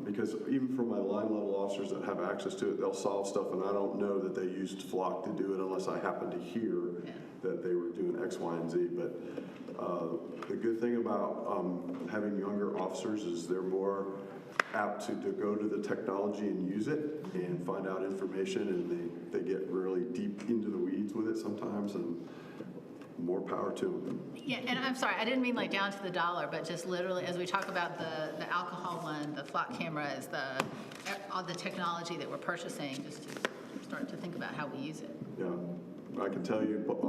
Because even for my line level officers that have access to it, they'll solve stuff, and I don't know that they used Flock to do it unless I happen to hear that they were doing X, Y, and Z. But the good thing about having younger officers is they're more apt to go to the technology and use it and find out information, and they get really deep into the weeds with it sometimes, and more power to them. Yeah, and I'm sorry, I didn't mean like down to the dollar, but just literally as we talk about the alcohol one, the flock cameras, all the technology that we're purchasing, just to start to think about how we use it. Yeah, I can tell you both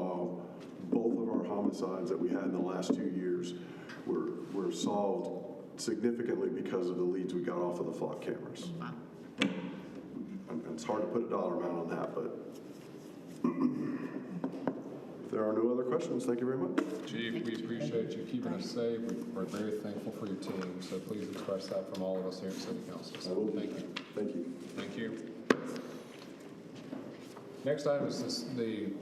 of our homicides that we had in the last 2 years were solved significantly because of the leads we got off of the flock cameras. Wow. And it's hard to put a dollar amount on that, but if there are no other questions, thank you very much. Chief, we appreciate you keeping us safe. We're very thankful for your team, so please express that from all of us here at City Council. So thank you. Thank you. Thank you. Next item is the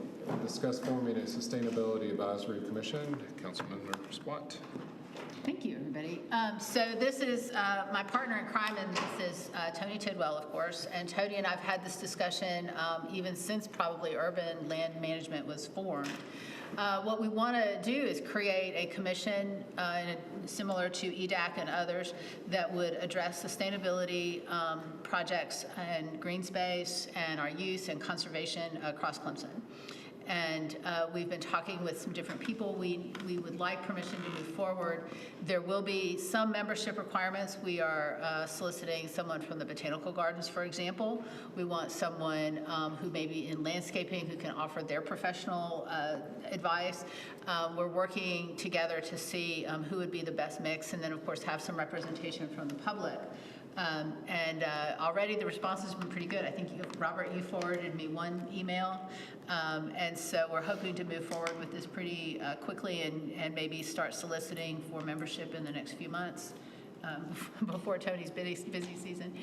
discuss forming a sustainability advisory commission. Councilmember Swat. Thank you, everybody. So this is my partner in crime, and this is Tony Tidwell, of course. And Tony and I've had this discussion even since probably urban land management was formed. What we want to do is create a commission similar to EDAC and others that would address sustainability projects and green space and our use and conservation across Clemson. And we've been talking with some different people. We would like permission to move forward. There will be some membership requirements. We are soliciting someone from the Botanical Gardens, for example. We want someone who may be in landscaping who can offer their professional advice. We're working together to see who would be the best mix, and then, of course, have some representation from the public. Already the response has been pretty good. I think, Robert, you forwarded me one email. And so we're hoping to move forward with this pretty quickly and maybe start soliciting for membership in the next few months before Tony's busy season.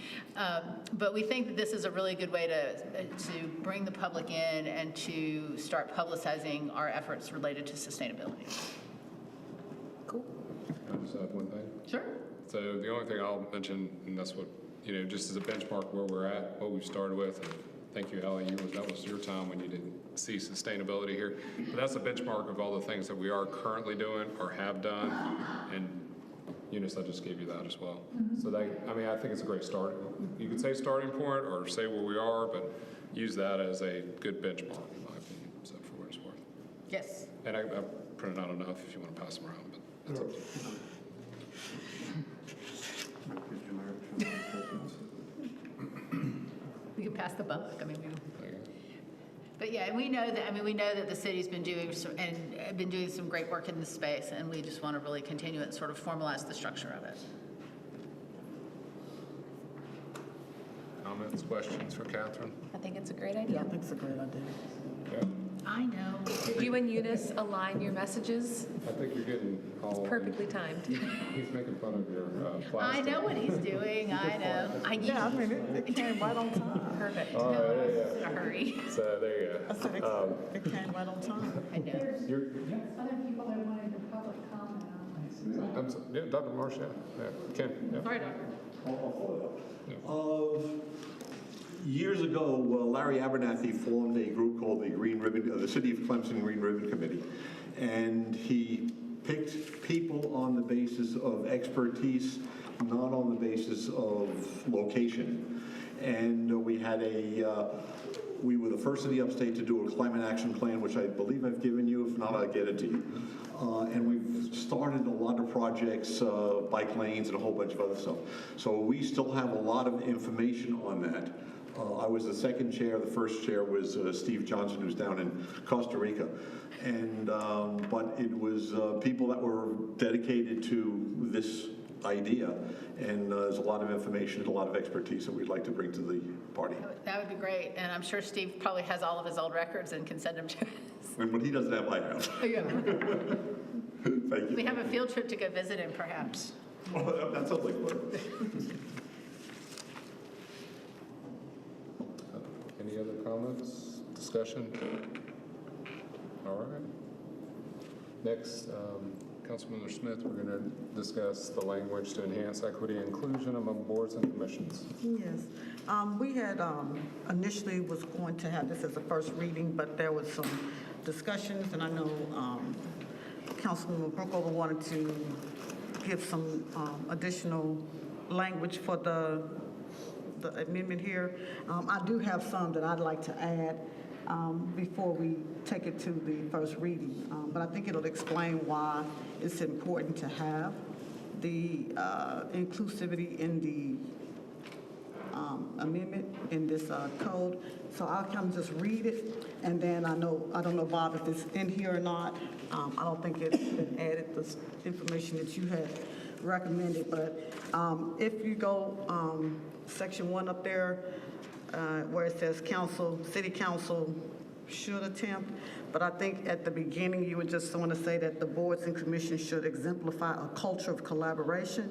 But we think that this is a really good way to bring the public in and to start publicizing our efforts related to sustainability. Cool. Can I just add one thing? Sure. So the only thing I'll mention, and that's what, just as a benchmark where we're at, what we've started with, and thank you, Allie, that was your time when you didn't see sustainability here. But that's a benchmark of all the things that we are currently doing or have done, and Eunice, I just gave you that as well. Mm-hmm. So I think it's a great start. You could say starting point or say where we are, but use that as a good benchmark, in my opinion, so for what it's worth. Yes. And I've printed out enough if you want to pass them around, but that's up to you. We can pass the buck. But yeah, we know that the city's been doing some great work in this space, and we just want to really continue it and sort of formalize the structure of it. Comments, questions for Catherine? I think it's a great idea. Yeah, I think it's a great idea. Yeah. I know. Did you and Eunice align your messages? I think you're getting all... It's perfectly timed. He's making fun of your plastic. I know what he's doing. I know. It came right on time. Perfect. Yeah. Hurry. So there you I said it came right on time. I know. Other people that wanted to public comment on this. Yeah, Dr. Marsh, yeah. Ken, yeah. Sorry, Doctor. Years ago, Larry Abernathy formed a group called the Green Ribbon, the City of Clemson Green Ribbon Committee, and he picked people on the basis of expertise, not on the basis of location. And we had a we were the first city upstate to do a climate action plan, which I believe I've given you. If not, I'll get it to you. And we've started a lot of projects, bike lanes and a whole bunch of other stuff. So we still have a lot of information on that. I was the second chair. The first chair was Steve Johnson, who's down in Costa Rica. And, but it was people that were dedicated to this idea. And there's a lot of information and a lot of expertise that we'd like to bring to the party. That would be great, and I'm sure Steve probably has all of his old records and can send them to us. And what he doesn't have, I have. Yeah. Thank you. We have a field trip to go visit him, perhaps. Oh, that sounds like fun. Any other comments, discussion? All right. Next, Councilmember Smith, we're going to discuss the language to enhance equity and inclusion among boards and commissions. Yes. We had initially was going to have this as a first reading, but there was some discussions, and I know Councilmember Brookover wanted to give some additional language for the amendment here. I do have some that I'd like to add before we take it to the first reading. But I think it'll explain why it's important to have the inclusivity in the amendment in this code. So I'll kind of just read it, and then I don't know, Bob, if it's in here or not. I don't think it's been added, the information that you had recommended, but if you go section 1 up there, where it says city council should attempt, but I think at the beginning you would just want to say that the boards and commissions should exemplify a culture of collaboration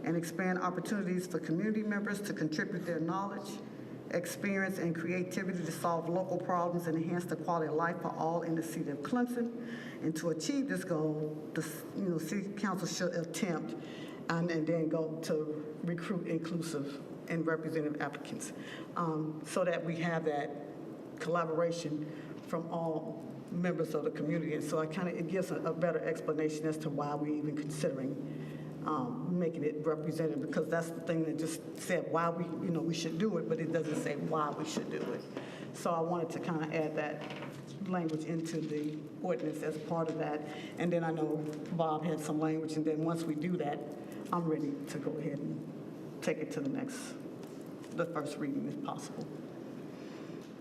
and expand opportunities for community members to contribute their knowledge, experience, and creativity to solve local problems and enhance the quality of life for all in the city of Clemson. And to achieve this goal, the city council should attempt and then go to recruit inclusive and representative applicants, so that we have that collaboration from all members of the community. And so it gives a better explanation as to why we're even considering making it representative, because that's the thing that just said why we should do it, but it doesn't say why we should do it. So I wanted to kind of add that language into the ordinance as part of that. And then I know Bob had some language, and then once we do that, I'm ready to go ahead and take it to the first reading if possible.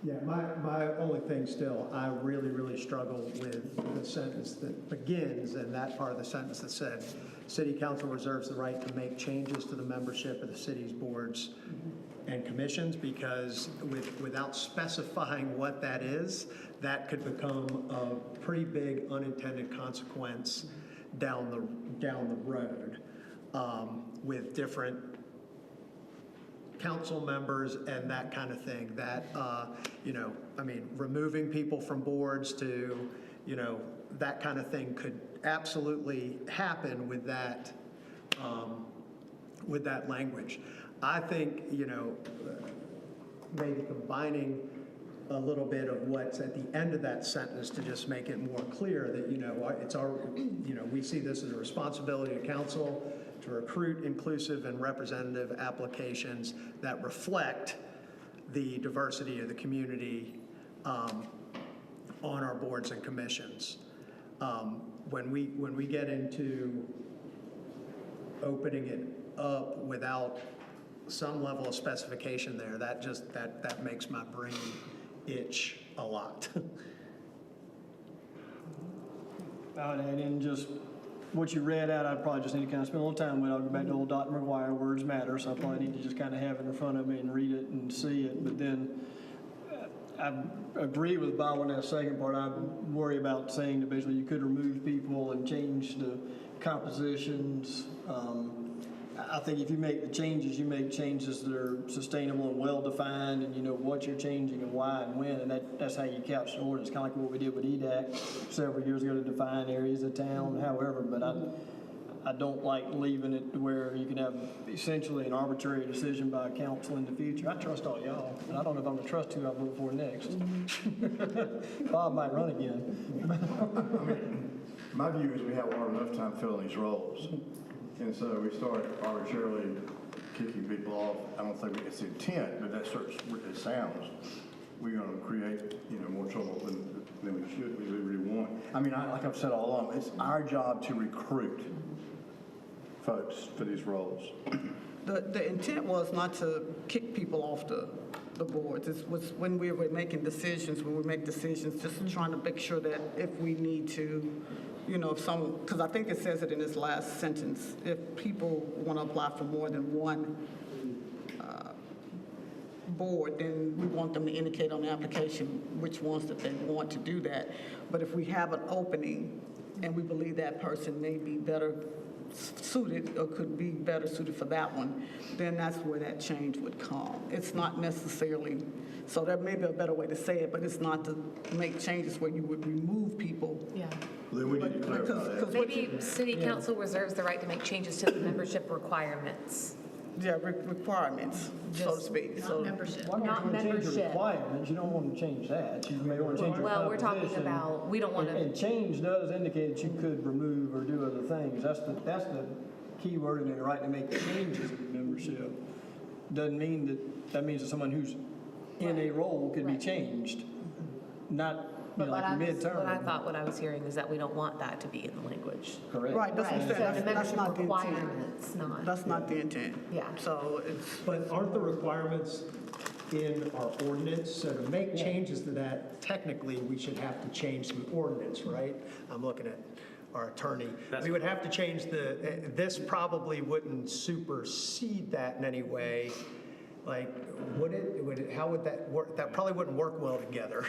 Yeah, my only thing still, I really, really struggle with the sentence that begins and that part of the sentence that said, City Council reserves the right to make changes to the membership of the city's boards and commissions, because without specifying what that is, that could become a pretty big unintended consequence down the road with different council members and that kind of thing. That, removing people from boards to, that kind of thing could absolutely happen with that language. I think, maybe combining a little bit of what's at the end of that sentence to just make it more clear that, it's our, we see this as a responsibility of council to recruit inclusive and representative applications that reflect the diversity of the community on our boards and commissions. When we get into opening it up without some level of specification there, that makes my brain itch a lot. I would add in just what you read out. I'd probably just need to kind of spend a little time with it. I'll go back to old Dr. McGuire, words matter, so I probably need to just kind of have it in front of me and read it and see it. But then I agree with Bob on that second part. I worry about saying that basically you could remove people and change the compositions. I think if you make the changes, you make changes that are sustainable and well-defined, and you know what you're changing and why and when, and that's how you couch the ordinance, kind of like what we did with EDAC several years ago to define areas of town, however, but I don't like leaving it to where you can have essentially an arbitrary decision by a council in the future. I trust all y'all, and I don't know if I'm going to trust who I vote for next. Bob might run again. My view is we have enough time filling these roles. And so we start arbitrarily kicking people off. I don't think it's the intent, but that's what it sounds. we're gonna create, more trouble than we should, we really want. I mean, like I've said all along, it's our job to recruit folks for these roles. The intent was not to kick people off the boards. It was when we were making decisions, when we make decisions, just trying to make sure that if we need to, if because I think it says it in this last sentence, if people want to apply for more than one board, then we want them to indicate on the application which ones that they want to do that. But if we have an opening and we believe that person may be better suited or could be better suited for that one, then that's where that change would come. It's not necessarily, so there may be a better way to say it, but it's not to make changes where you would remove people. Yeah. Then we need to clarify that. Maybe city council reserves the right to make changes to the membership requirements. Yeah, requirements, so to speak. Not membership. Why Not don't you change your membership. requirements? You don't want to change that. You may want to change your Well, we're talking composition. about, we don't want to. And change does indicate that you could remove or do other things. That's the key word in it, right, to make changes in membership. Doesn't mean that means that someone who's in a role could be changed, not But like midterm. what I was hearing is that we don't want that to be in the language. Correct. Right, that's what I'm saying. So the That's membership not the intent. requirements, not. That's not the intent. Yeah. So it's, But aren't the requirements in our ordinance? So to make changes to that, technically, we should have to change the ordinance, right? I'm looking at our attorney. We would have to change this probably wouldn't supersede that in any way. Like, how would that work? That probably wouldn't work well together.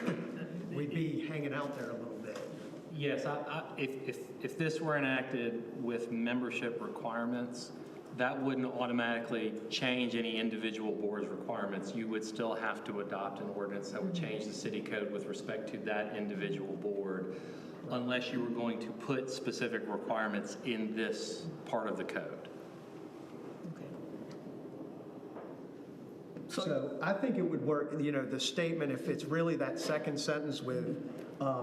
We'd be hanging out there a little bit. Yes, if this were enacted with membership requirements, that wouldn't automatically change any individual board's requirements. You would still have to adopt an ordinance that would change the city code with respect to that individual board, unless you were going to put specific requirements in this part of the code. So I think it would work, the statement, if it's really that second sentence with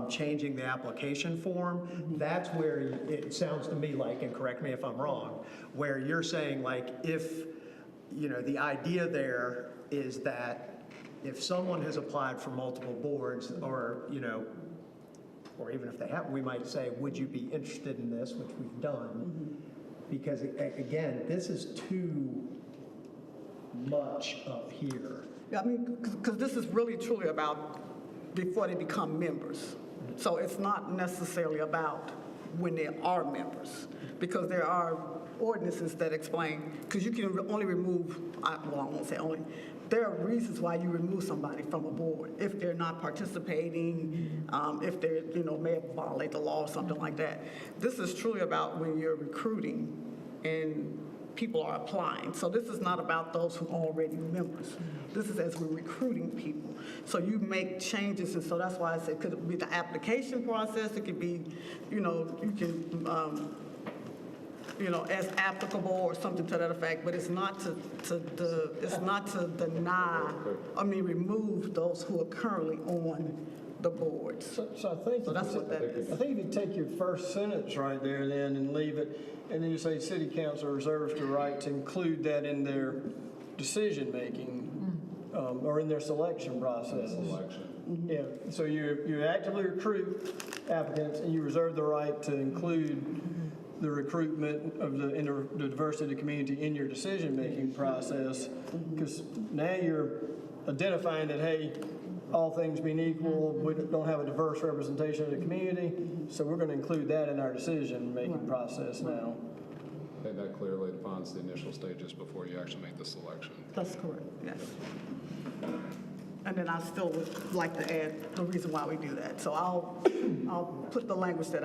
changing the application form, that's where it sounds to me like, and correct me if I'm wrong, where you're saying like if, the idea there is that if someone has applied for multiple boards or, or even if they haven't, we might say, would you be interested in this, which we've done? Because again, this is too much up here. yeah, I mean, because this is really truly about before they become members. So it's not necessarily about when they are members, because there are ordinances that explain, because you can only remove, well, I won't say only, there are reasons why you remove somebody from a board. If they're not participating, if they're, may have violated the law or something like that. This is truly about when you're recruiting and people are applying. So this is not about those who are already members. This is as we're recruiting people. So you make changes, and so that's why I said it could be the application process. It could be, you can, as applicable or something to that effect. But it's not to deny, remove those who are currently on the boards. So I think, So that's what that is. I think if you take your first sentence right there then and leave it, and then you say city council reserves the right to include that in their decision-making, or in their selection process. Yeah, so you actively recruit applicants and you reserve the right to include the recruitment of the diversity of the community in your decision-making process, because now you're identifying that, hey, all things being equal, we don't have a diverse representation of the community, so we're going to include that in our decision-making process now. I think that clearly defines the initial stages before you actually make the selection. That's correct, yes. And then I still would like to add the reason why we do that. So I'll put the language that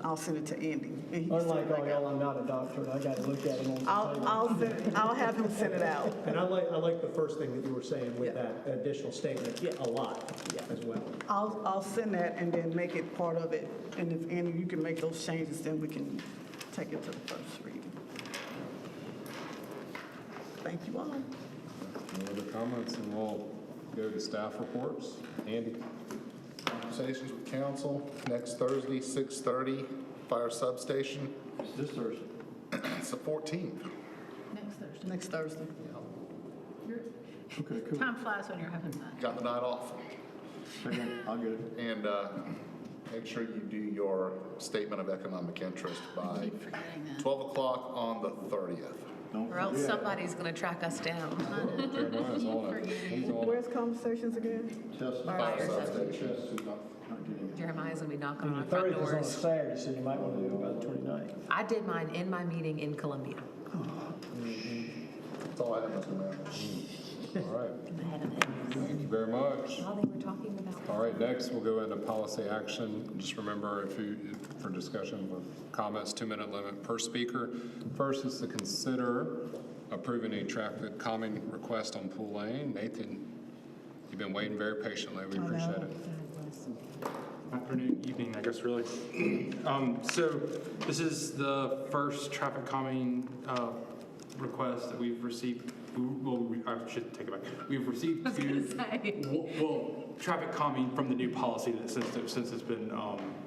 I'll send it to Andy. And he can send Unlike it all back y'all, out. I'm not a doctor, I got to look at it on the table. I'll have him send it out. And I like the first thing that you were saying with that additional statement a lot as well. I'll send that and then make it part of it. And if Andy, you can make those changes, then we can take it to the first reading. Thank you all. No other comments, and we'll go to staff reports. Andy? Conversations with council next Thursday, 6:30, fire substation. This Thursday. It's the 14th. Next Thursday. Next Thursday. Okay, cool. Time flies when you're having fun. Got the night off. Okay, I'll get it. And make sure you do your statement of economic interest by 12 o'clock on the 30th. Or else somebody's going to track us down. Where's conversations again? Fire Jeremiah's going to be knocking on our The The front 30th is on a doors. Saturday, so you might want to do it by the 29th. I did mine in my meeting in Columbia. That's all I have, Mr. Mayor. All right. Thank you very much. While they were talking about. All right, next we'll go into policy action. Just remember, for discussion with comments, 2-minute limit per speaker. First is to consider approving a traffic calming request on Pool Lane. Nathan, you've been waiting very patiently. We appreciate it. Afternoon, evening, I guess, really. So this is the first traffic calming request that we've received. Well, I should take it back. We've received traffic calming from the new policy that since it's been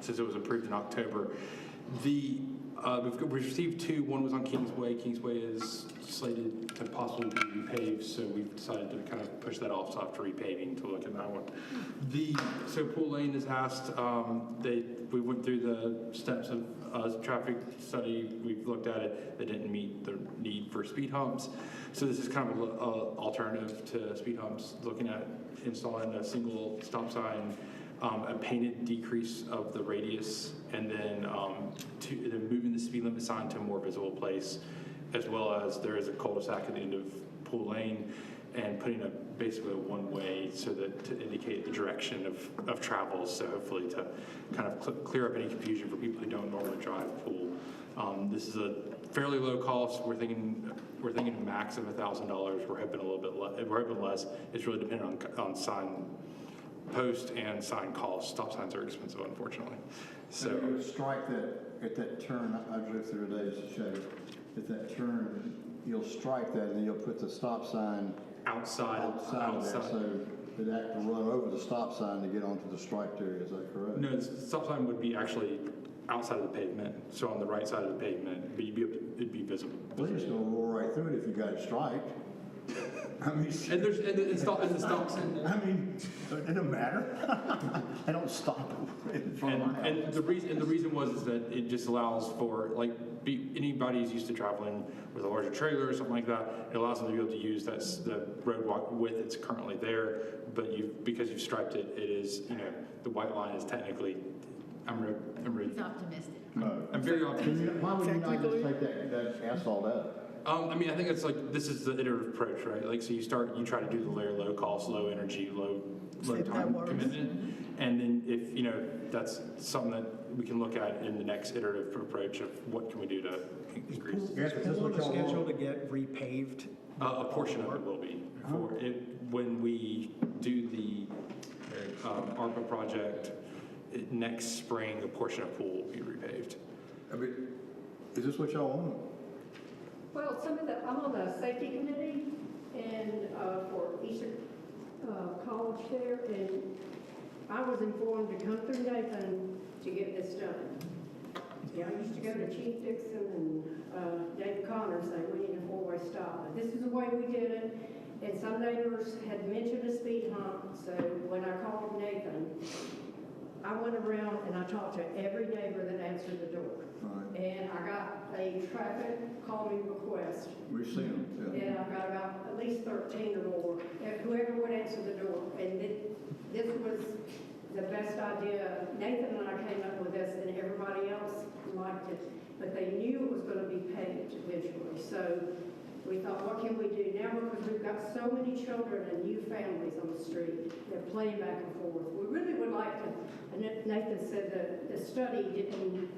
since it was approved in October. We've received 2. One was on Kingsway. Kingsway is slated to possibly be repaved, so we've decided to kind of push that off after repaving to look at that one. So Pool Lane has asked. We went through the steps of traffic study. We've looked at it. They didn't meet the need for speed humps. So this is kind of an alternative to speed humps, looking at installing a single stop sign, a painted decrease of the radius, and then moving the speed limit sign to a more visible place, as well as there is a cul-de-sac at the end of Pool Lane, and putting basically a one-way so that to indicate the direction of travel, so hopefully to kind of clear up any confusion for people who don't normally drive Pool. This is a fairly low cost. We're thinking a max of $1,000. We're hoping a little bit less. We're hoping less. It's really dependent on sign post and sign cost. Stop signs are expensive, unfortunately. So you strike that at that turn. I drove through today just to show you. At that turn, you'll strike that, and then you'll put the stop sign outside there, so they'd have to run over the stop sign to get onto the striped area. Is that correct? No, the stop sign would be actually outside of the pavement, so on the right side of the pavement, but it'd be visible. Well, you're just gonna roll right through it if you got it striped. I mean, and the stop sign. I mean, it doesn't matter. I don't stop in front of my house. And the reason was that it just allows for anybody who's used to traveling with a larger trailer or something like that. It allows them to be able to use the roadwalk width that's currently there, but because you've striped it, it is the white line is technically. I'm He's optimistic. I'm very optimistic. Why would you not just take that asphalt out? I mean, I think it's this is the iterative approach, right? So you try to do the layer low cost, low energy, low time commitment. And then if, that's something that we can look at in the next iterative approach of what can we do to increase. Is Pool on the schedule to get repaved? A portion of it will be. When we do the ARPA project next spring, a portion of Pool will be repaved. I mean, is this what y'all want? Well, I'm on the safety committee and for Eastern College there, and I was informed to come through Nathan to get this done. Yeah, I used to go to Chief Dixon and Dave Connor saying we need a four-way stop, but this is the way we did it. And some neighbors had mentioned a speed hump, so when I called Nathan, I went around and I talked to every neighbor that answered the door. Right. And I got a traffic calming request. We've seen them, yeah. And I've got about at least 13 or more, whoever would answer the door. And this was the best idea. Nathan and I came up with this and everybody else liked it, but they knew it was going to be paved eventually. So we thought, what can we do now? Because we've got so many children and new families on the street. They're playing back and forth. We really would like to, and Nathan said that the study didn't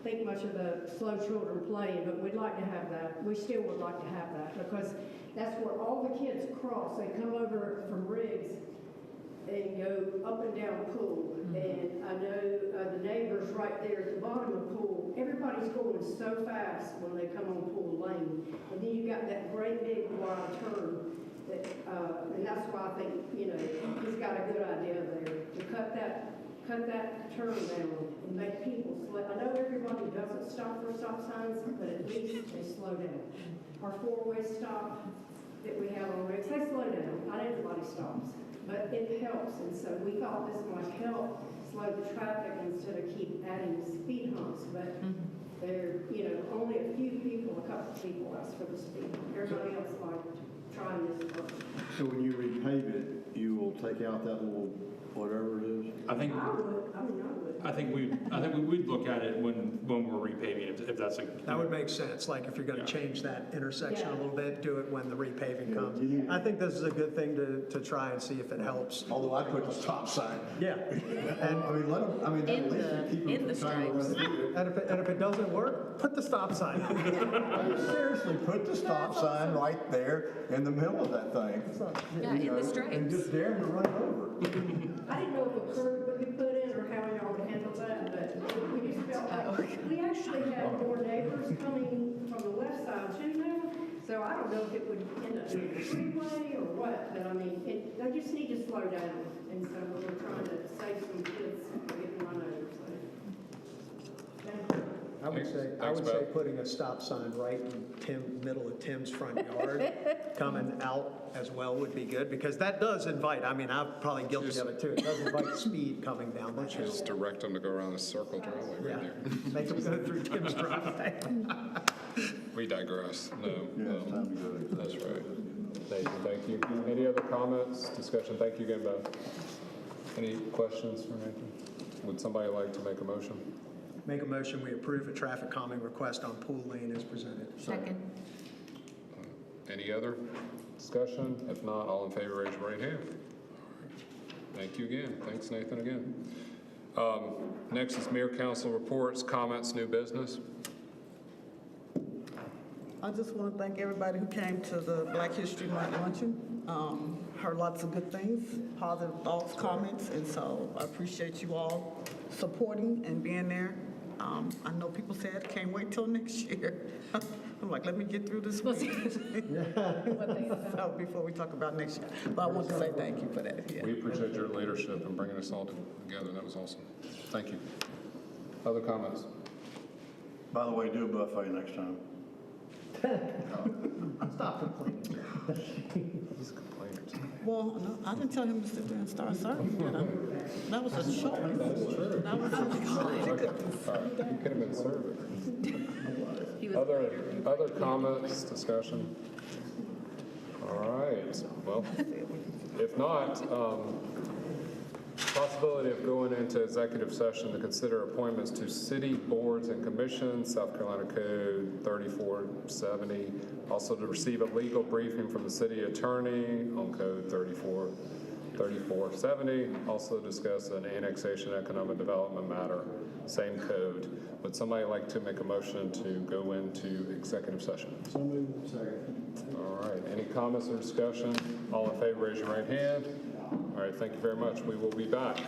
think much of the slow children playing, but we'd like to have that. We still would like to have that because that's where all the kids cross. They come over from Riggs and go up and down Pool. And I know the neighbors right there at the bottom of Pool, everybody's going so fast when they come on Pool Lane. And then you got that great big wide turn that, and that's why I think, he's got a good idea there to cut that turn down and make people slow. I know everybody doesn't stop for stop signs, but at least they slow down. Our four-way stop, that we have on roads, they slow down, not everybody stops, but it helps, and so we thought this might help slow the traffic instead of keep adding speed humps, but there, only a few people, a couple of people ask for the speed hump. Everybody else liked trying this first. So when you repave it, you will take out that little whatever it is? I think, I would. I think we'd look at it when we're repaving, if that's a. That would make sense, like if you're gonna change that intersection a little bit, do it when the repaving comes. I think this is a good thing to try and see if it helps. Although I put the stop sign. Yeah. And, at least you keep them from trying to run through it. And if it doesn't work, put the stop sign on. I mean, seriously, put the stop sign right there in the middle of that thing. Yeah, in the stripes. And just dare them to run over. I didn't know if a curb would be put in or how y'all would handle that, but we just felt like, we actually had more neighbors coming from the west side too now, so I don't know if it would end up being a freeway or what, but I mean, they just need to slow down, and so we're trying to save some kids from getting run over, so. Thank you. I would say putting a stop sign right in middle of Tim's front yard, coming out as well would be good, because that does invite, I'm probably guilty of it too, it does invite speed coming down that hill. Just direct them to go around the circle driveway right there. Make them go through Tim's driveway. We digress. No, Yeah, it's time to go. that's right. Thank you. Any other comments, discussion? Thank you again, Beth. Any questions for Nathan? Would somebody like to make a motion? Make a motion, we approve a traffic calming request on Pool Lane as presented. Second. Any other discussion? If not, all in favor, raise your right hand. Thank you again. Thanks, Nathan, again. Next is Mayor Council reports, comments, new business. I just want to thank everybody who came to the Black History Month luncheon. Heard lots of good things, positive thoughts, comments, and so I appreciate you all supporting and being there. I know people said, can't wait till next year. I'm like, let me get through this week. So before we talk about next year. But I want to say thank you for that. Yeah. We appreciate your leadership in bringing us all together. That was awesome. Thank you. Other comments? By the way, do a buffet next time. Stop complaining. He's complaining. Well, no, I didn't tell him to sit there and start serving. That was a choice. That was a choice. He could have been serving. Other comments, discussion? All right. Well, if not, possibility of going into executive session to consider appointments to city boards and commissions, South Carolina Code 3470. Also to receive a legal briefing from the city attorney on Code 3470. Also discuss an annexation economic development matter, same code. Would somebody like to make a motion to go into executive session? So moved. Second. All right. Any comments or discussion? All in favor, raise your right hand. All right, thank you very much. We will be back.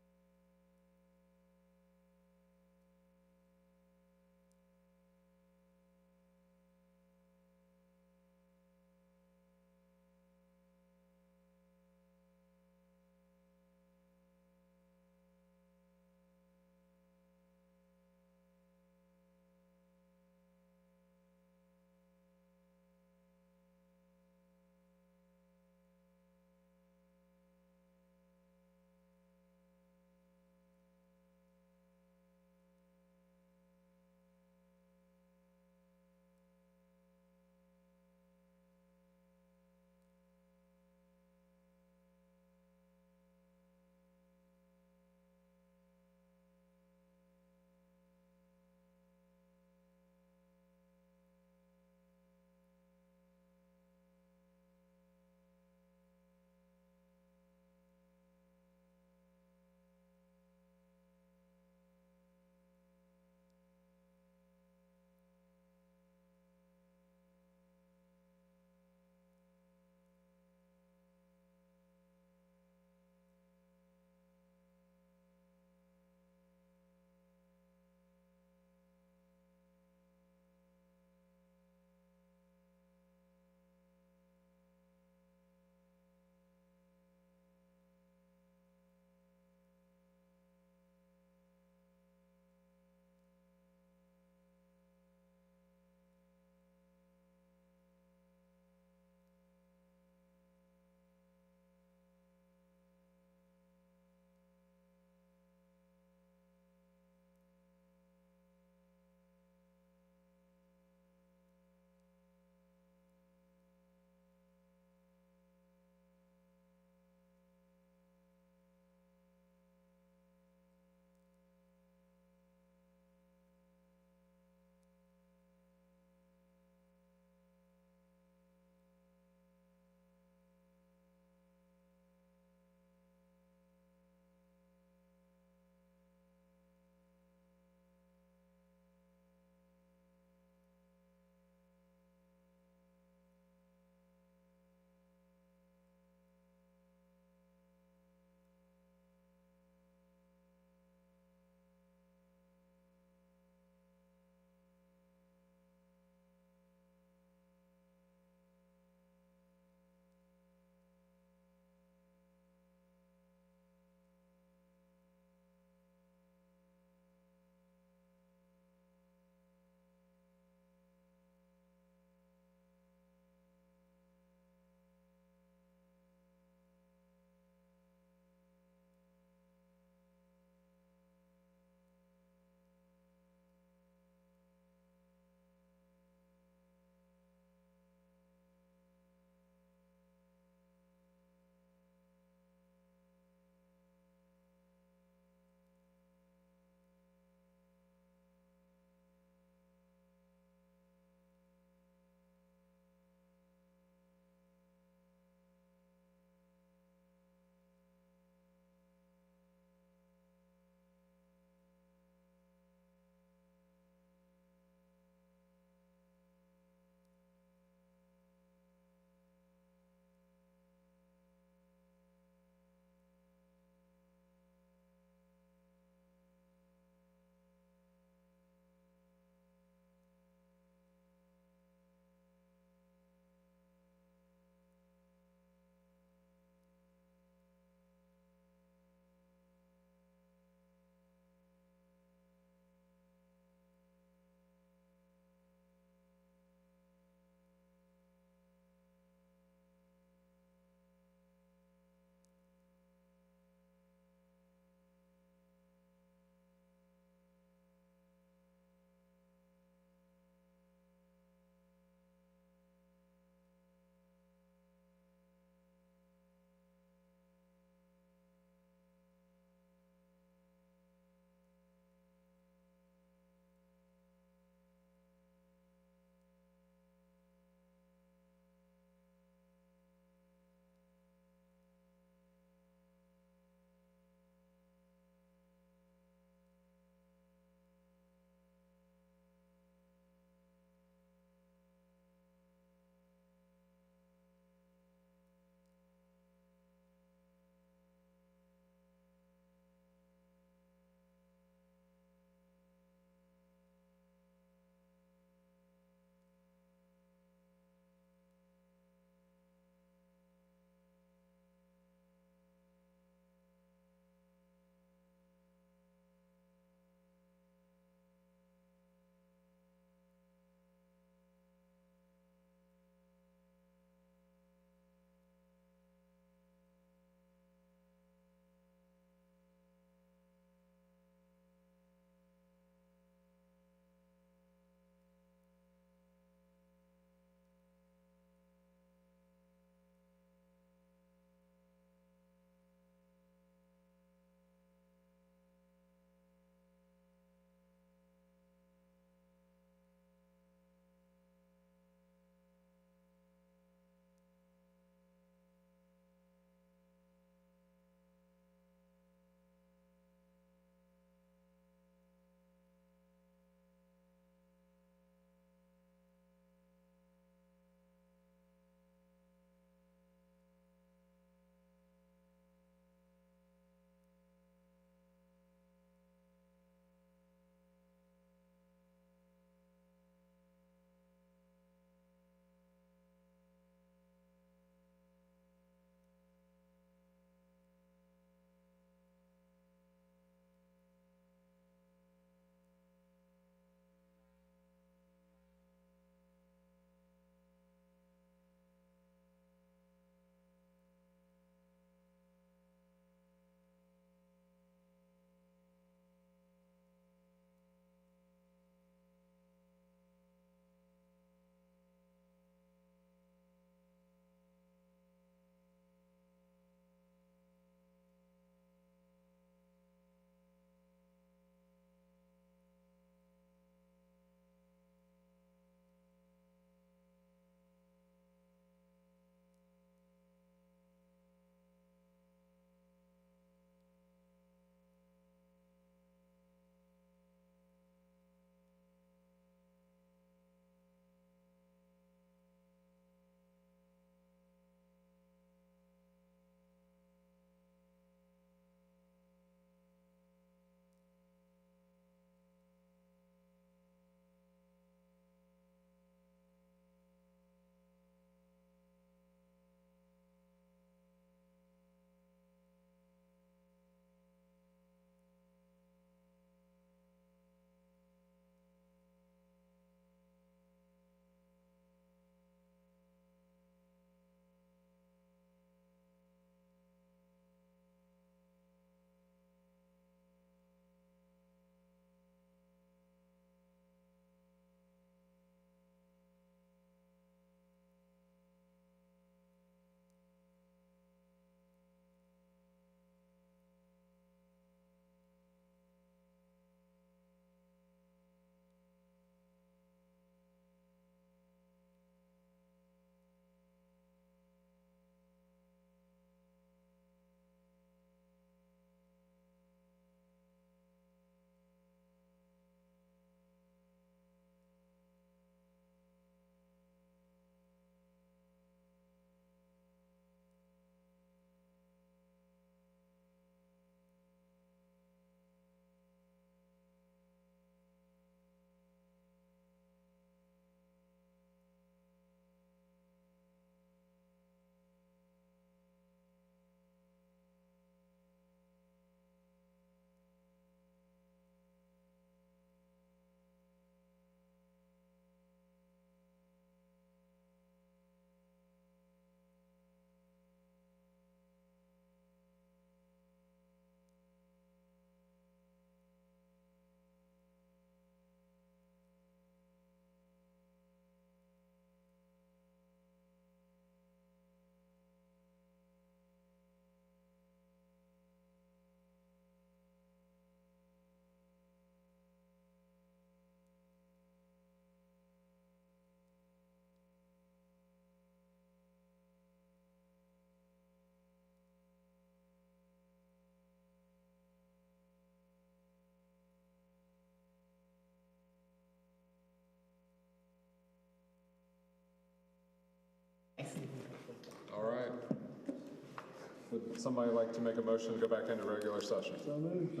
Would somebody like to make a motion to go back into regular session? So moved.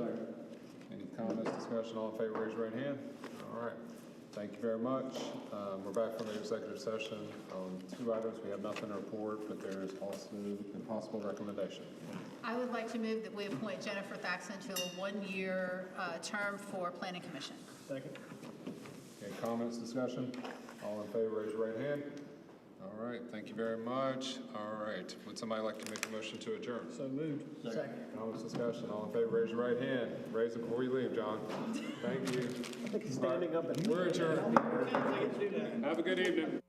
Any comments, discussion, all in favor, raise your right hand. All right, thank you very much. We're back from the executive session on 2 items. We have nothing to report, but there is also a possible recommendation. I would like to move that we appoint Jennifer Thaxton to a 1-year term for Planning Commission. Second. Any comments, discussion? All in favor, raise your right hand. All right, thank you very much. All right, would somebody like to make a motion to adjourn? So moved. Second. Comments, discussion, all in favor, raise your right hand. Raise it before you leave, John. Thank you. Standing up and. We're adjourned. I can't do that. Have a good evening.